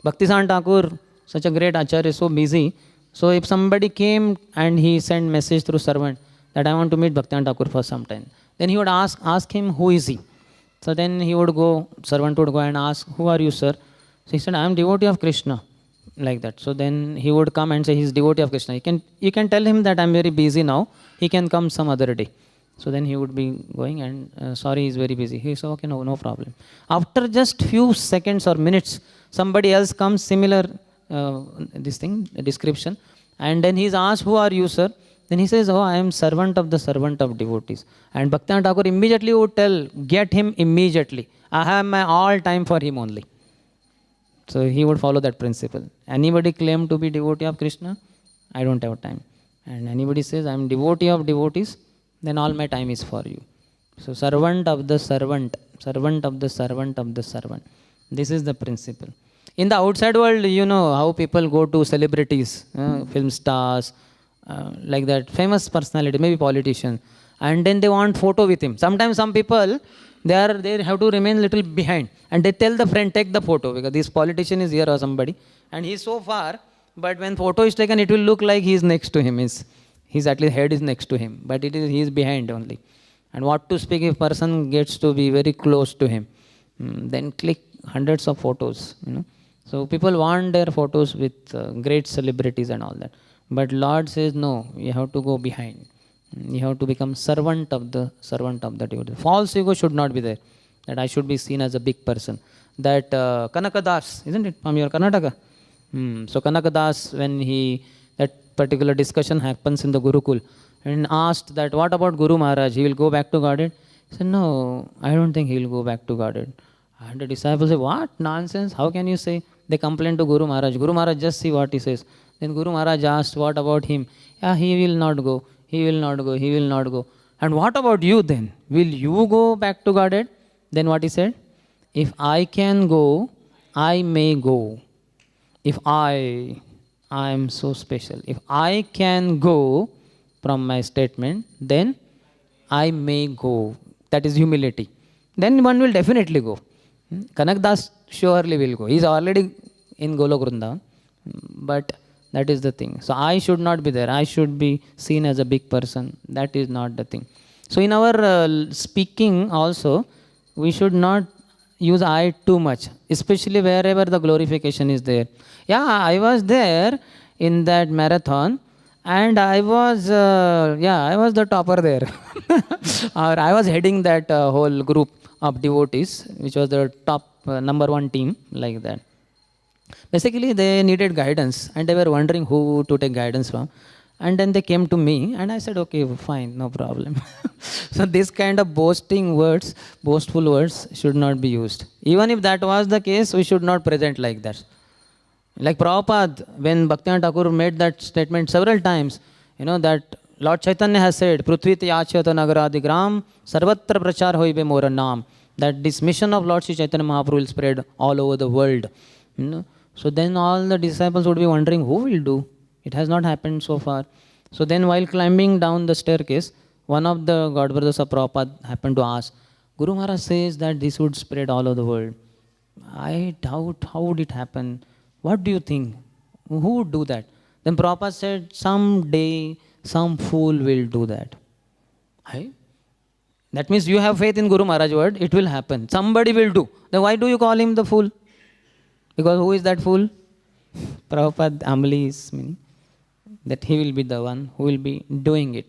Bhaktisan Thakur, such a great acharya, is so busy. So if somebody came and he sent message through servant that I want to meet Bhaktisan Thakur for some time, then he would ask him, who is he? So then he would go, servant would go and ask, who are you, sir? So he said, I am devotee of Krishna. Like that. So then he would come and say he is devotee of Krishna. You can tell him that I am very busy now. He can come some other day. So then he would be going and sorry, he is very busy. He said, okay, no problem. After just few seconds or minutes, somebody else comes similar description, and then he is asked, who are you, sir? Then he says, oh, I am servant of devotees. And Bhaktivedanta Thakur immediately would tell, get him immediately. I have my all time for him only. So he would follow that principle. Anybody claim to be devotee of Krishna? I don't have time. And anybody says, I am devotee of devotees, then all my time is for you. So servant of the servant, servant of the servant of the servant. This is the principle. In the outside world, you know how people go to celebrities, film stars, like that, famous personality, maybe politician, and then they want photo with him. Sometimes some people, they have to remain little behind, and they tell the friend, take the photo, because this politician is here or somebody, and he is so far, but when photo is taken, it will look like he is next to him. His at least head is next to him, but he is behind only. And what to speak if person gets to be very close to him, then click hundreds of photos, So people want their photos with great celebrities and all that. But Lord says, no, you have to go behind. You have to become servant of the devotee. False ego should not be there, that I should be seen as a big person. That Kanakadas, isn't it, from your Karnataka? So Kanakadas, when that particular discussion happens in the Gurukul, and asked that, what about Guru Maharaj? He will go back to Godhead? He said, no, I don't think he will go back to Godhead. And the disciples say, what? Nonsense. How can you say? They complain to Guru Maharaj. Guru Maharaj, just see what he says. Then Guru Maharaj asked, what about him? Yeah, he will not go. He will not go. He will not go. And what about you then? Will you go back to Godhead? Then what he said? If I can go, I may go. If I am so special. If I can go from my statement, then I may go. That is humility. Then one will definitely go. Kanakdas surely will go. He is already in Golok Vrindavan. But that is the thing. So I should not be there. I should be seen as a big person. That is not the thing. So in our speaking also, we should not use I too much, especially wherever the glorification is there. Yeah, I was there in that marathon, and I was the topper there. Or I was heading that whole group of devotees, which was the top number one team, like that. Basically, they needed guidance, and they were wondering who to take guidance from. And then they came to me, and I said, okay, fine, no problem. So this kind of boastful words should not be used. Even if that was the case, we should not present like that. Like Prabhupada, when Bhaktivinoda Thakur made that statement several times, that Lord Chaitanya has said, Prithviti Achyata Nagaradigram, Sarvatra Prachar Hoibe Mora Nam, that this mission of Lord Sri Chaitanya Mahaprabhu will spread all over the world. So then all the disciples would be wondering, who will do? It has not happened so far. So then while climbing down the staircase, one of the God brothers of Prabhupada happened to ask, Guru Maharaj says that this would spread all over the world. I doubt how would it happen. What do you think? Who would do that? Then Prabhupada said, someday some fool will do that. That means you have faith in Guru Maharaj's word, it will happen. Somebody will do. Then why do you call him the fool? Because who is that fool? Prabhupada humbly is meaning that he will be the one who will be doing it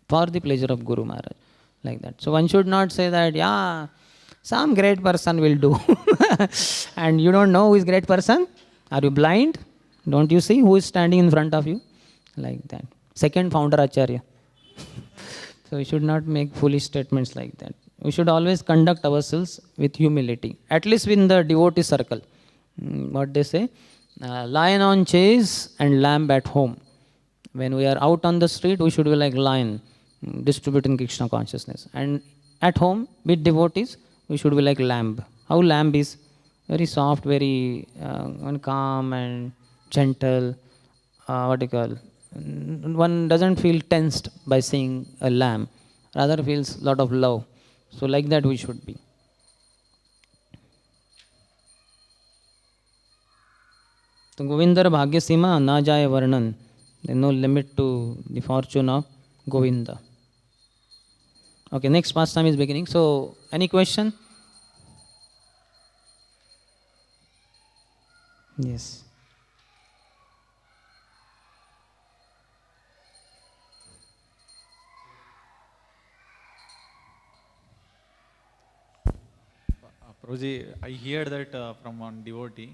for the pleasure of Guru Maharaj. Like that. So one should not say that, some great person will do. And you don't know who is great person? Are you blind? Don't you see who is standing in front of you? Like that. Second founder Acharya. So we should not make foolish statements like that. We should always conduct ourselves with humility. At least in the devotee circle. What they say? Lion on chase and lamb at home. When we are out on the street, we should be like lion, distributing Krishna consciousness. And at home, with devotees, we should be like lamb. How lamb is very soft, very and calm and gentle. What do you call? One doesn't feel tensed by seeing a lamb, rather feels lot of love. So like that we should be. तो गोविंदर भाग्य सीमा ना जाए वर्णन. No limit to the fortune of Govinda. Okay, next pastime is beginning. So, any question? Yes. Prabhuji, I hear that from one devotee.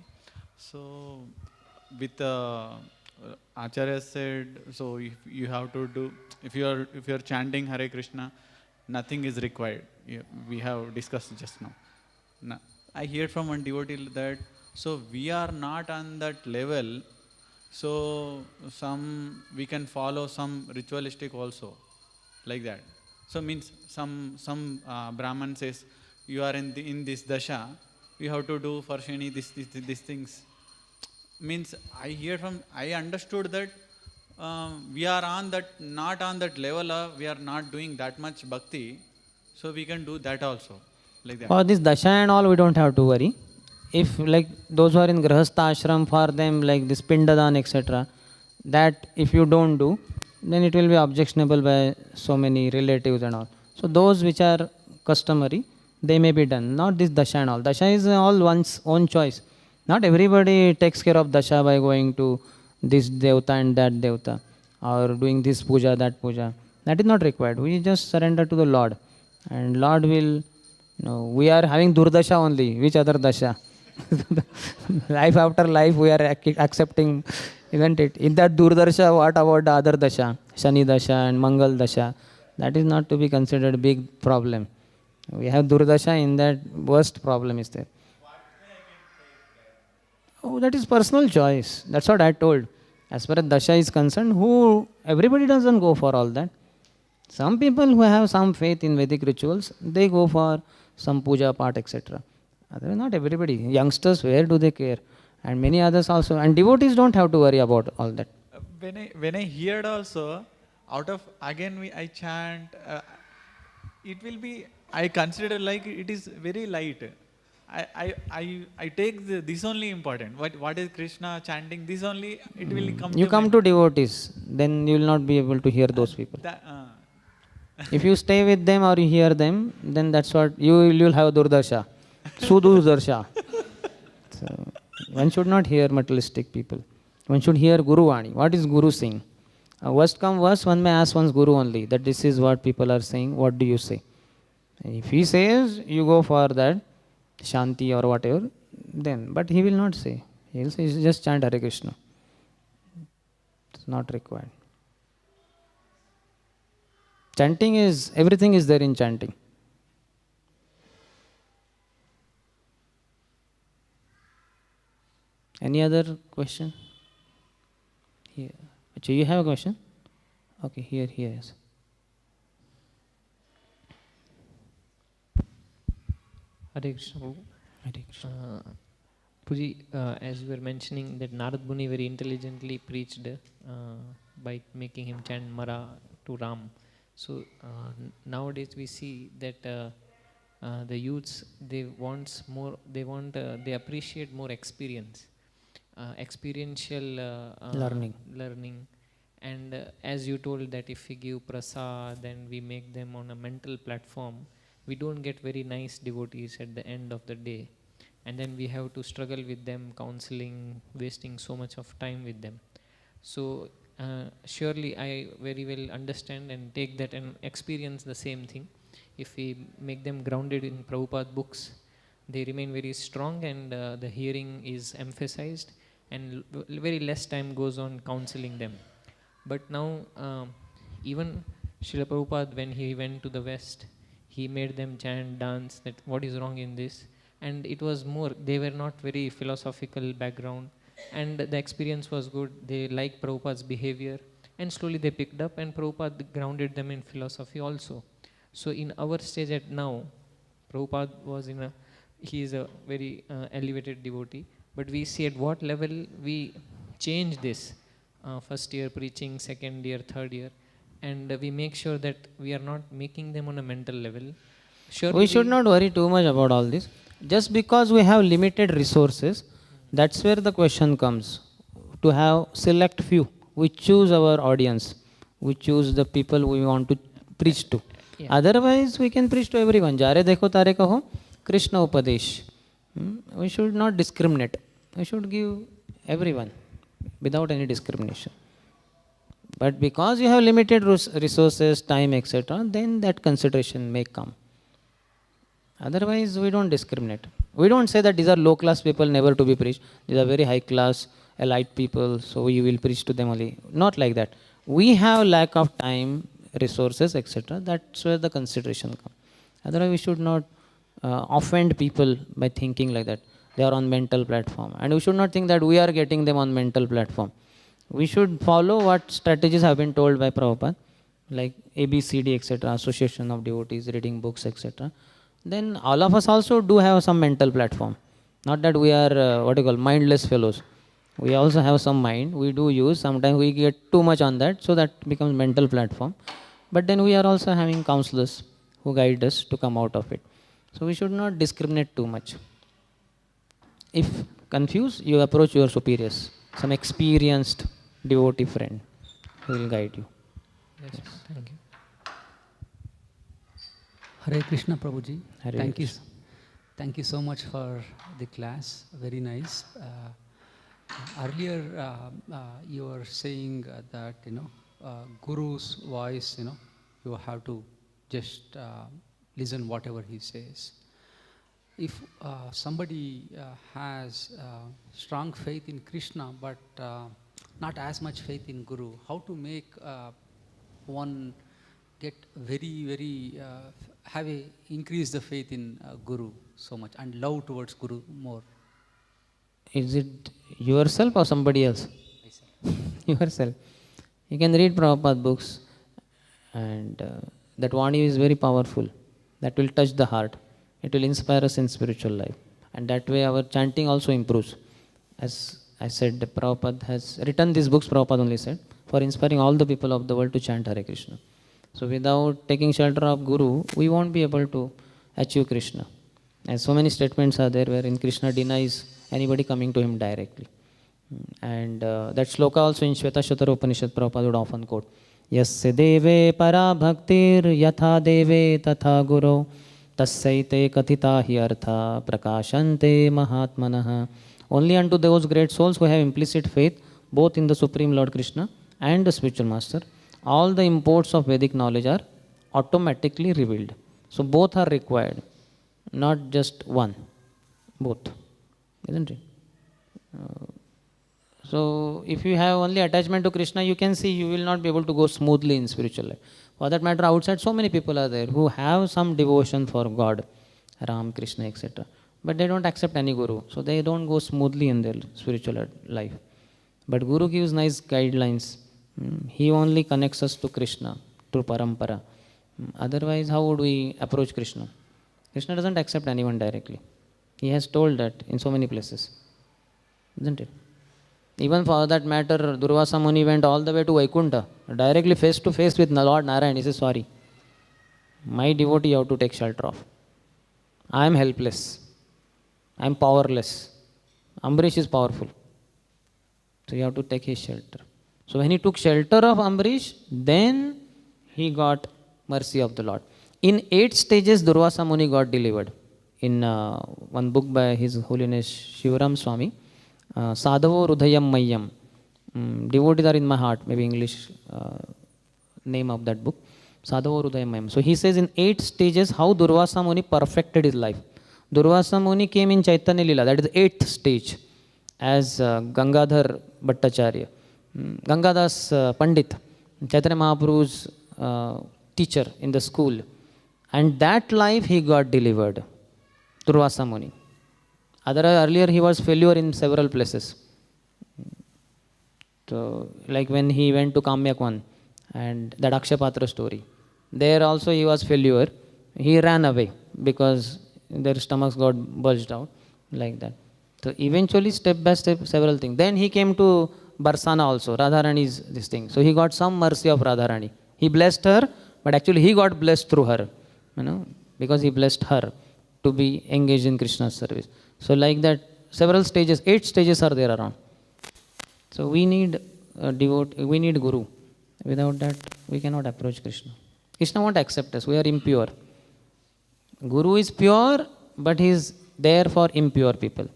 So, with Acharya said, so if you have to do, if you are chanting Hare Krishna, nothing is required. We have discussed just now. I hear from one devotee that so we are not on that level. So we can follow some ritualistic also, like that. So means some Brahman says you are in this dasha, you have to do for Shani these things. Means I understood that we are on that, not on that level of, we are not doing that much bhakti, so we can do that also, like that. For this dasha and all, we don't have to worry. If like those who are in grahastha ashram, for them like this pindadan etc., that if you don't do, then it will be objectionable by so many relatives and all. So those which are customary, they may be done. Not this dasha and all. Dasha is all one's own choice. Not everybody takes care of dasha by going to this devta and that devta, or doing this puja, that puja. That is not required. We just surrender to the Lord, and Lord will. No, we are having durdasha only. Which other dasha? Life after life, we are accepting, isn't it? In that durdasha, what about the other dasha, Shani dasha and Mangal dasha? That is not to be considered a big problem. We have durdasha, in that worst problem is there. Oh, that is personal choice. That's what I told. As far as dasha is concerned, everybody doesn't go for all that. Some people who have some faith in Vedic rituals, they go for some puja part, etc. Otherwise, not everybody. Youngsters, where do they care? And many others also. And devotees don't have to worry about all that. When I heard also, out of again I chant, it will be, I consider like it is very light. I take this only important. What is Krishna chanting? This only it will come. You come to devotees, then you will not be able to hear those people. If you stay with them or you hear them, then that's what you will have durdasha, sudurdarsha. So one should not hear materialistic people. One should hear Guru Vani. What is Guru saying? Worst come worst, one may ask one's Guru only that this is what people are saying. What do you say? If he says you go for that Shanti or whatever, then, but he will not say. He will say just chant Hare Krishna. It's not required. Chanting is, everything is there in chanting. Any other question? Here. Achha, you have a question? Okay, here, yes. Hare Krishna. Hare Krishna. Puji, as you were mentioning that Narad Muni very intelligently preached by making him chant Mara to Ram. So nowadays we see that the youths, they appreciate more experience, experiential learning. And as you told that if we give prasad, then we make them on a mental platform, we don't get very nice devotees at the end of the day. And then we have to struggle with them, counseling, wasting so much of time with them. So surely I very well understand and take that and experience the same thing. If we make them grounded in Prabhupada books, they remain very strong, and the hearing is emphasized, and very less time goes on counseling them. But now even Srila Prabhupada, when he went to the West, he made them chant, dance, that what is wrong in this. And it was more, they were not very philosophical background. And the experience was good. They liked Prabhupada's behavior, and slowly they picked up, and Prabhupada grounded them in philosophy also. So in our stage at now, Prabhupada was he is a very elevated devotee, but we see at what level we change this. First year preaching, second year, third year, and we make sure that we are not making them on a mental level. Surely We should not worry too much about all this. Just because we have limited resources, that's where the question comes. To have select few, we choose our audience, we choose the people we want to preach to. Yeah. Otherwise, we can preach to everyone. Jare dekho tare kaho, Krishna Upadesh. We should not discriminate. We should give everyone without any discrimination. But because you have limited resources, time, etc., then that consideration may come. Otherwise, we don't discriminate. We don't say that these are low class people, never to be preached. These are very high class, elite people, so we will preach to them only. Not like that. We have lack of time, resources, etc. That's where the consideration comes. Otherwise, we should not offend people by thinking like that. They are on mental platform. And we should not think that we are getting them on mental platform. We should follow what strategies have been told by Prabhupada, like ABCD, etc., Association of Devotees, reading books, etc. Then all of us also do have some mental platform. Not that we are, mindless fellows. We also have some mind. We do use. Sometimes we get too much on that, so that becomes mental platform. But then we are also having counselors who guide us to come out of it. So we should not discriminate too much. If confused, you approach your superiors, some experienced devotee friend who will guide you. Yes. Thank you. Hare Krishna, Prabhuji. Hare Thank you. Krishna. Thank you so much for the class. Very nice. Earlier, you were saying that Guru's voice. You have to just listen whatever he says. If somebody has strong faith in Krishna but not as much faith in Guru, how to make one get very increase the faith in Guru so much and love towards Guru more? Is it yourself or somebody else? Yourself. You can read Prabhupada books, and that Vani is very powerful. That will touch the heart. It will inspire us in spiritual life. And that way our chanting also improves. As I said, Prabhupada has written these books, Prabhupada only said, for inspiring all the people of the world to chant Hare Krishna. So without taking shelter of Guru, we won't be able to achieve Krishna. And so many statements are there wherein Krishna denies anybody coming to him directly. And that sloka also in Shvetashvatara Upanishad, Prabhupada would often quote, Yasya deve para bhaktir yatha deve tatha guru tasyaite kathita hi artha prakashante mahatmanaha. Only unto those great souls who have implicit faith both in the Supreme Lord Krishna and the spiritual master, all the imports of Vedic knowledge are automatically revealed. So both are required, not just one, both, isn't it? So if you have only attachment to Krishna, you can see you will not be able to go smoothly in spiritual life. For that matter, outside so many people are there who have some devotion for God, Ram, Krishna, etc. But they don't accept any Guru. So they don't go smoothly in their spiritual life. But Guru gives nice guidelines. He only connects us to Krishna, to Parampara. Otherwise, how would we approach Krishna? Krishna doesn't accept anyone directly. He has told that in so many places. Isn't it? Even for that matter, Durvasa Muni went all the way to Vaikuntha, directly face to face with Lord Narayan. He says, sorry, my devotee you have to take shelter of. I am helpless. I am powerless. Ambarish is powerful. So you have to take his shelter. So when he took shelter of Ambarish, then he got mercy of the Lord. In 8 stages, Durvasa Muni got delivered. In one book by His Holiness Shivaram Swami, Sadhavo Rudhayam Mayam. Devotees are in my heart, maybe English name of that book. Sadhavo Rudhayam Mayam. So he says in 8 stages how Durvasa Muni perfected his life. Durvasa Muni came in Chaitanya Lila, that is the 8th stage, as Gangadhar Bhattacharya. Gangadas Pandit, Chaitanya Mahaprabhu's teacher in the school. And that life he got delivered. Durvasa Muni. Earlier he was failure in several places. So, like when he went to Kamyakwan and that Akshapatra story, there also he was failure. He ran away because their stomachs got bulged out, like that. So eventually, step by step, several things. Then he came to Barsana also, Radharani's this thing. So he got some mercy of Radharani. He blessed her, but actually he got blessed through her, because he blessed her to be engaged in Krishna's service. So like that, several stages, 8 stages are there around. So we need we need Guru. Without that, we cannot approach Krishna. Krishna won't accept us. We are impure. Guru is pure, but he is there for impure people.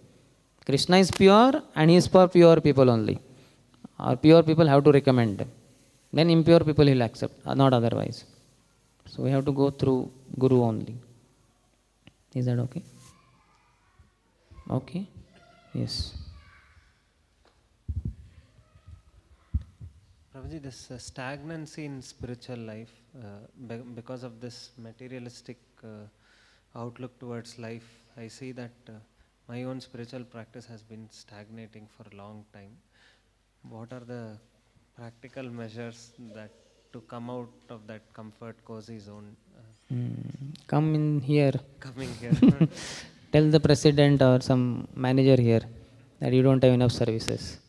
Krishna is pure, and he is for pure people only. Or pure people have to recommend them. Then impure people he will accept, not otherwise. So we have to go through Guru only. Is that okay? Okay? Yes. Prabhuji, this stagnancy in spiritual life, because of this materialistic outlook towards life, I see that my own spiritual practice has been stagnating for a long time. What are the practical measures that to come out of that comfort, cozy zone? Come in here. Coming here. Tell the president or some manager here that you don't have enough services.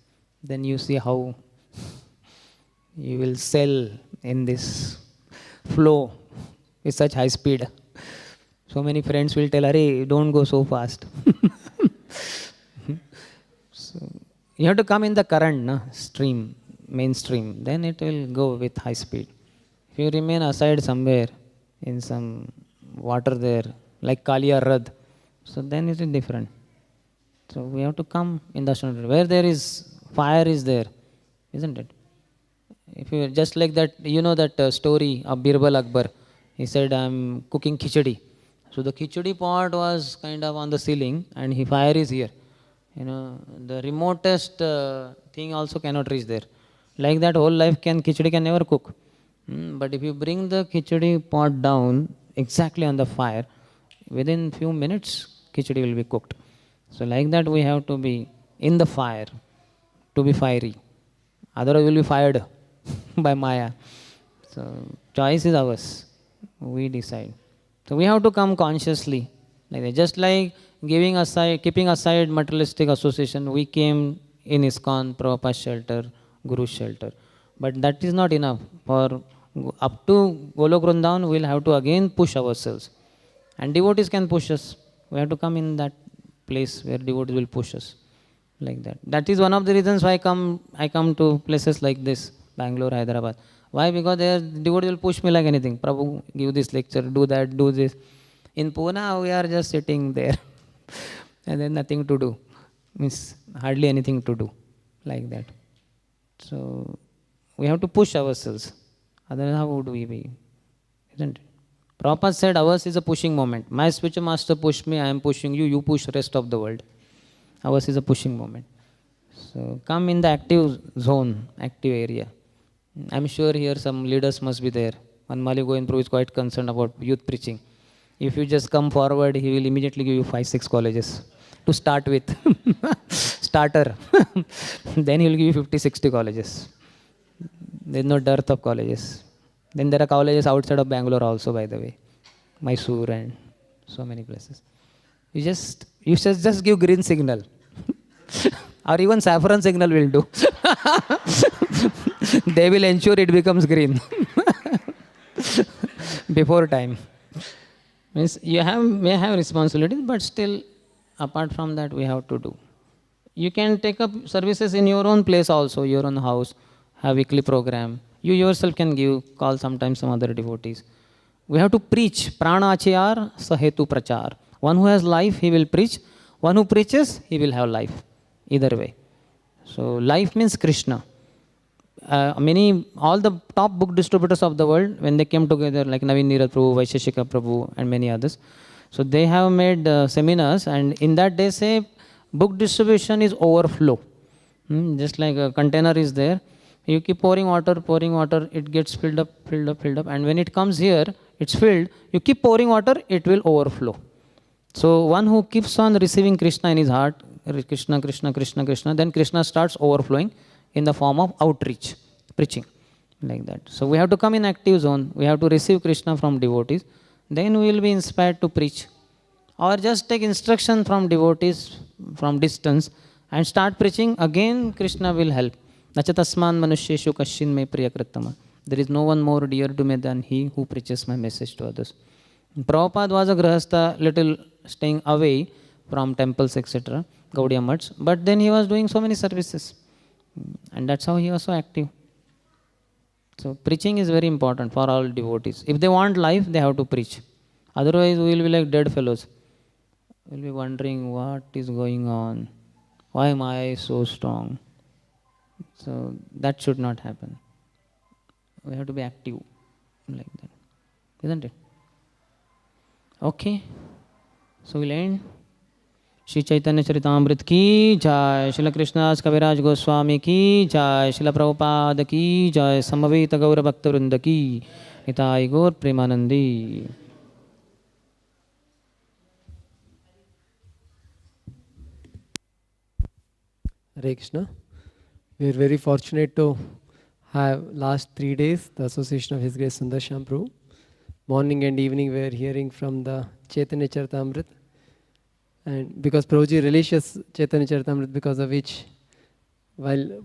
Then you see how you will sell in this flow with such high speed. So many friends will tell, "Arey, don't go so fast." So you have to come in the current, stream, mainstream. Then it will go with high speed. If you remain aside somewhere in some water there, like Kaliya Rad, so then it is different. So we have to come in the center. Where there is fire is there, isn't it? If you just like that, that story of Birbal Akbar. He said, "I'm cooking khichdi." So the khichdi pot was kind of on the ceiling, and fire is here. The remotest thing also cannot reach there. Like that, whole life khichdi can never cook. But if you bring the khichdi pot down exactly on the fire, within few minutes, khichdi will be cooked. So like that, we have to be in the fire to be fiery. Otherwise, we will be fired by Maya. So choice is ours. We decide. So we have to come consciously. Like that. Just like keeping aside materialistic association, we came in ISKCON, Prabhupada's shelter, Guru's shelter. But that is not enough. For up to Golok Vrindavan, we will have to again push ourselves. And devotees can push us. We have to come in that place where devotees will push us. Like that. That is one of the reasons why I come to places like this, Bengaluru, Hyderabad. Why? Because there devotees will push me like anything. Prabhu, give this lecture, do that, do this. In Pune, we are just sitting there and then nothing to do. Means hardly anything to do. Like that. So we have to push ourselves. Otherwise, how would we be? Isn't it? Prabhupada said ours is a pushing moment. My spiritual master pushed me, I am pushing you, you push the rest of the world. Ours is a pushing moment. So come in the active zone, active area. I'm sure here some leaders must be there. Manmali Goindpur is quite concerned about youth preaching. If you just come forward, he will immediately give you 5-6 colleges to start with. Starter. Then he will give you 50-60 colleges. There is no dearth of colleges. Then there are colleges outside of Bangalore also, by the way. Mysore and so many places. You should just give green signal. Or even saffron signal will do. They will ensure it becomes green. Before time. Means you may have responsibilities, but still, apart from that, we have to do. You can take up services in your own place also, your own house, have weekly program. You yourself can call sometimes some other devotees. We have to preach. Prana achayar sahetu prachar. One who has life, he will preach. One who preaches, he will have life. Either way. So life means Krishna. All the top book distributors of the world, when they came together, like Naveen Neerad Prabhu, Vaisheshika Prabhu, and many others, so they have made seminars, and in that they say book distribution is overflow. Just like a container is there, you keep pouring water, it gets filled up, and when it comes here, it's filled. You keep pouring water, it will overflow. So one who keeps on receiving Krishna in his heart, Krishna, Krishna, Krishna, Krishna, then Krishna starts overflowing in the form of outreach, preaching, like that. So we have to come in active zone. We have to receive Krishna from devotees. Then we will be inspired to preach. Or just take instruction from devotees from distance and start preaching. Again, Krishna will help. Nachatasman manusheshu kashin me priyakritama. There is no one more dear to me than he who preaches my message to others. Prabhupada was a grahastha, little staying away from temples, etc., Gaudiya Mats, but then he was doing so many services. And that's how he was so active. So preaching is very important for all devotees. If they want life, they have to preach. Otherwise, we will be like dead fellows. We will be wondering what is going on. Why am I so strong? So that should not happen. We have to be active like that. Isn't it? Okay. So we'll end. Shri Chaitanya Charitamrita ki jai, Srila Krishnadas Kaviraj Goswami ki jai, Srila Prabhupada ki jai, Samaveta Gaura Bhakta Vrinda ki, Nitai Gaur Premanandi. Hare Krishna. We are very fortunate to have last 3 days the association of His Grace Sundarshyam Prabhu. Morning and evening we are hearing from the Chaitanya Charitamrita. And because Prabhuji releases Chaitanya Charitamrita, because of which while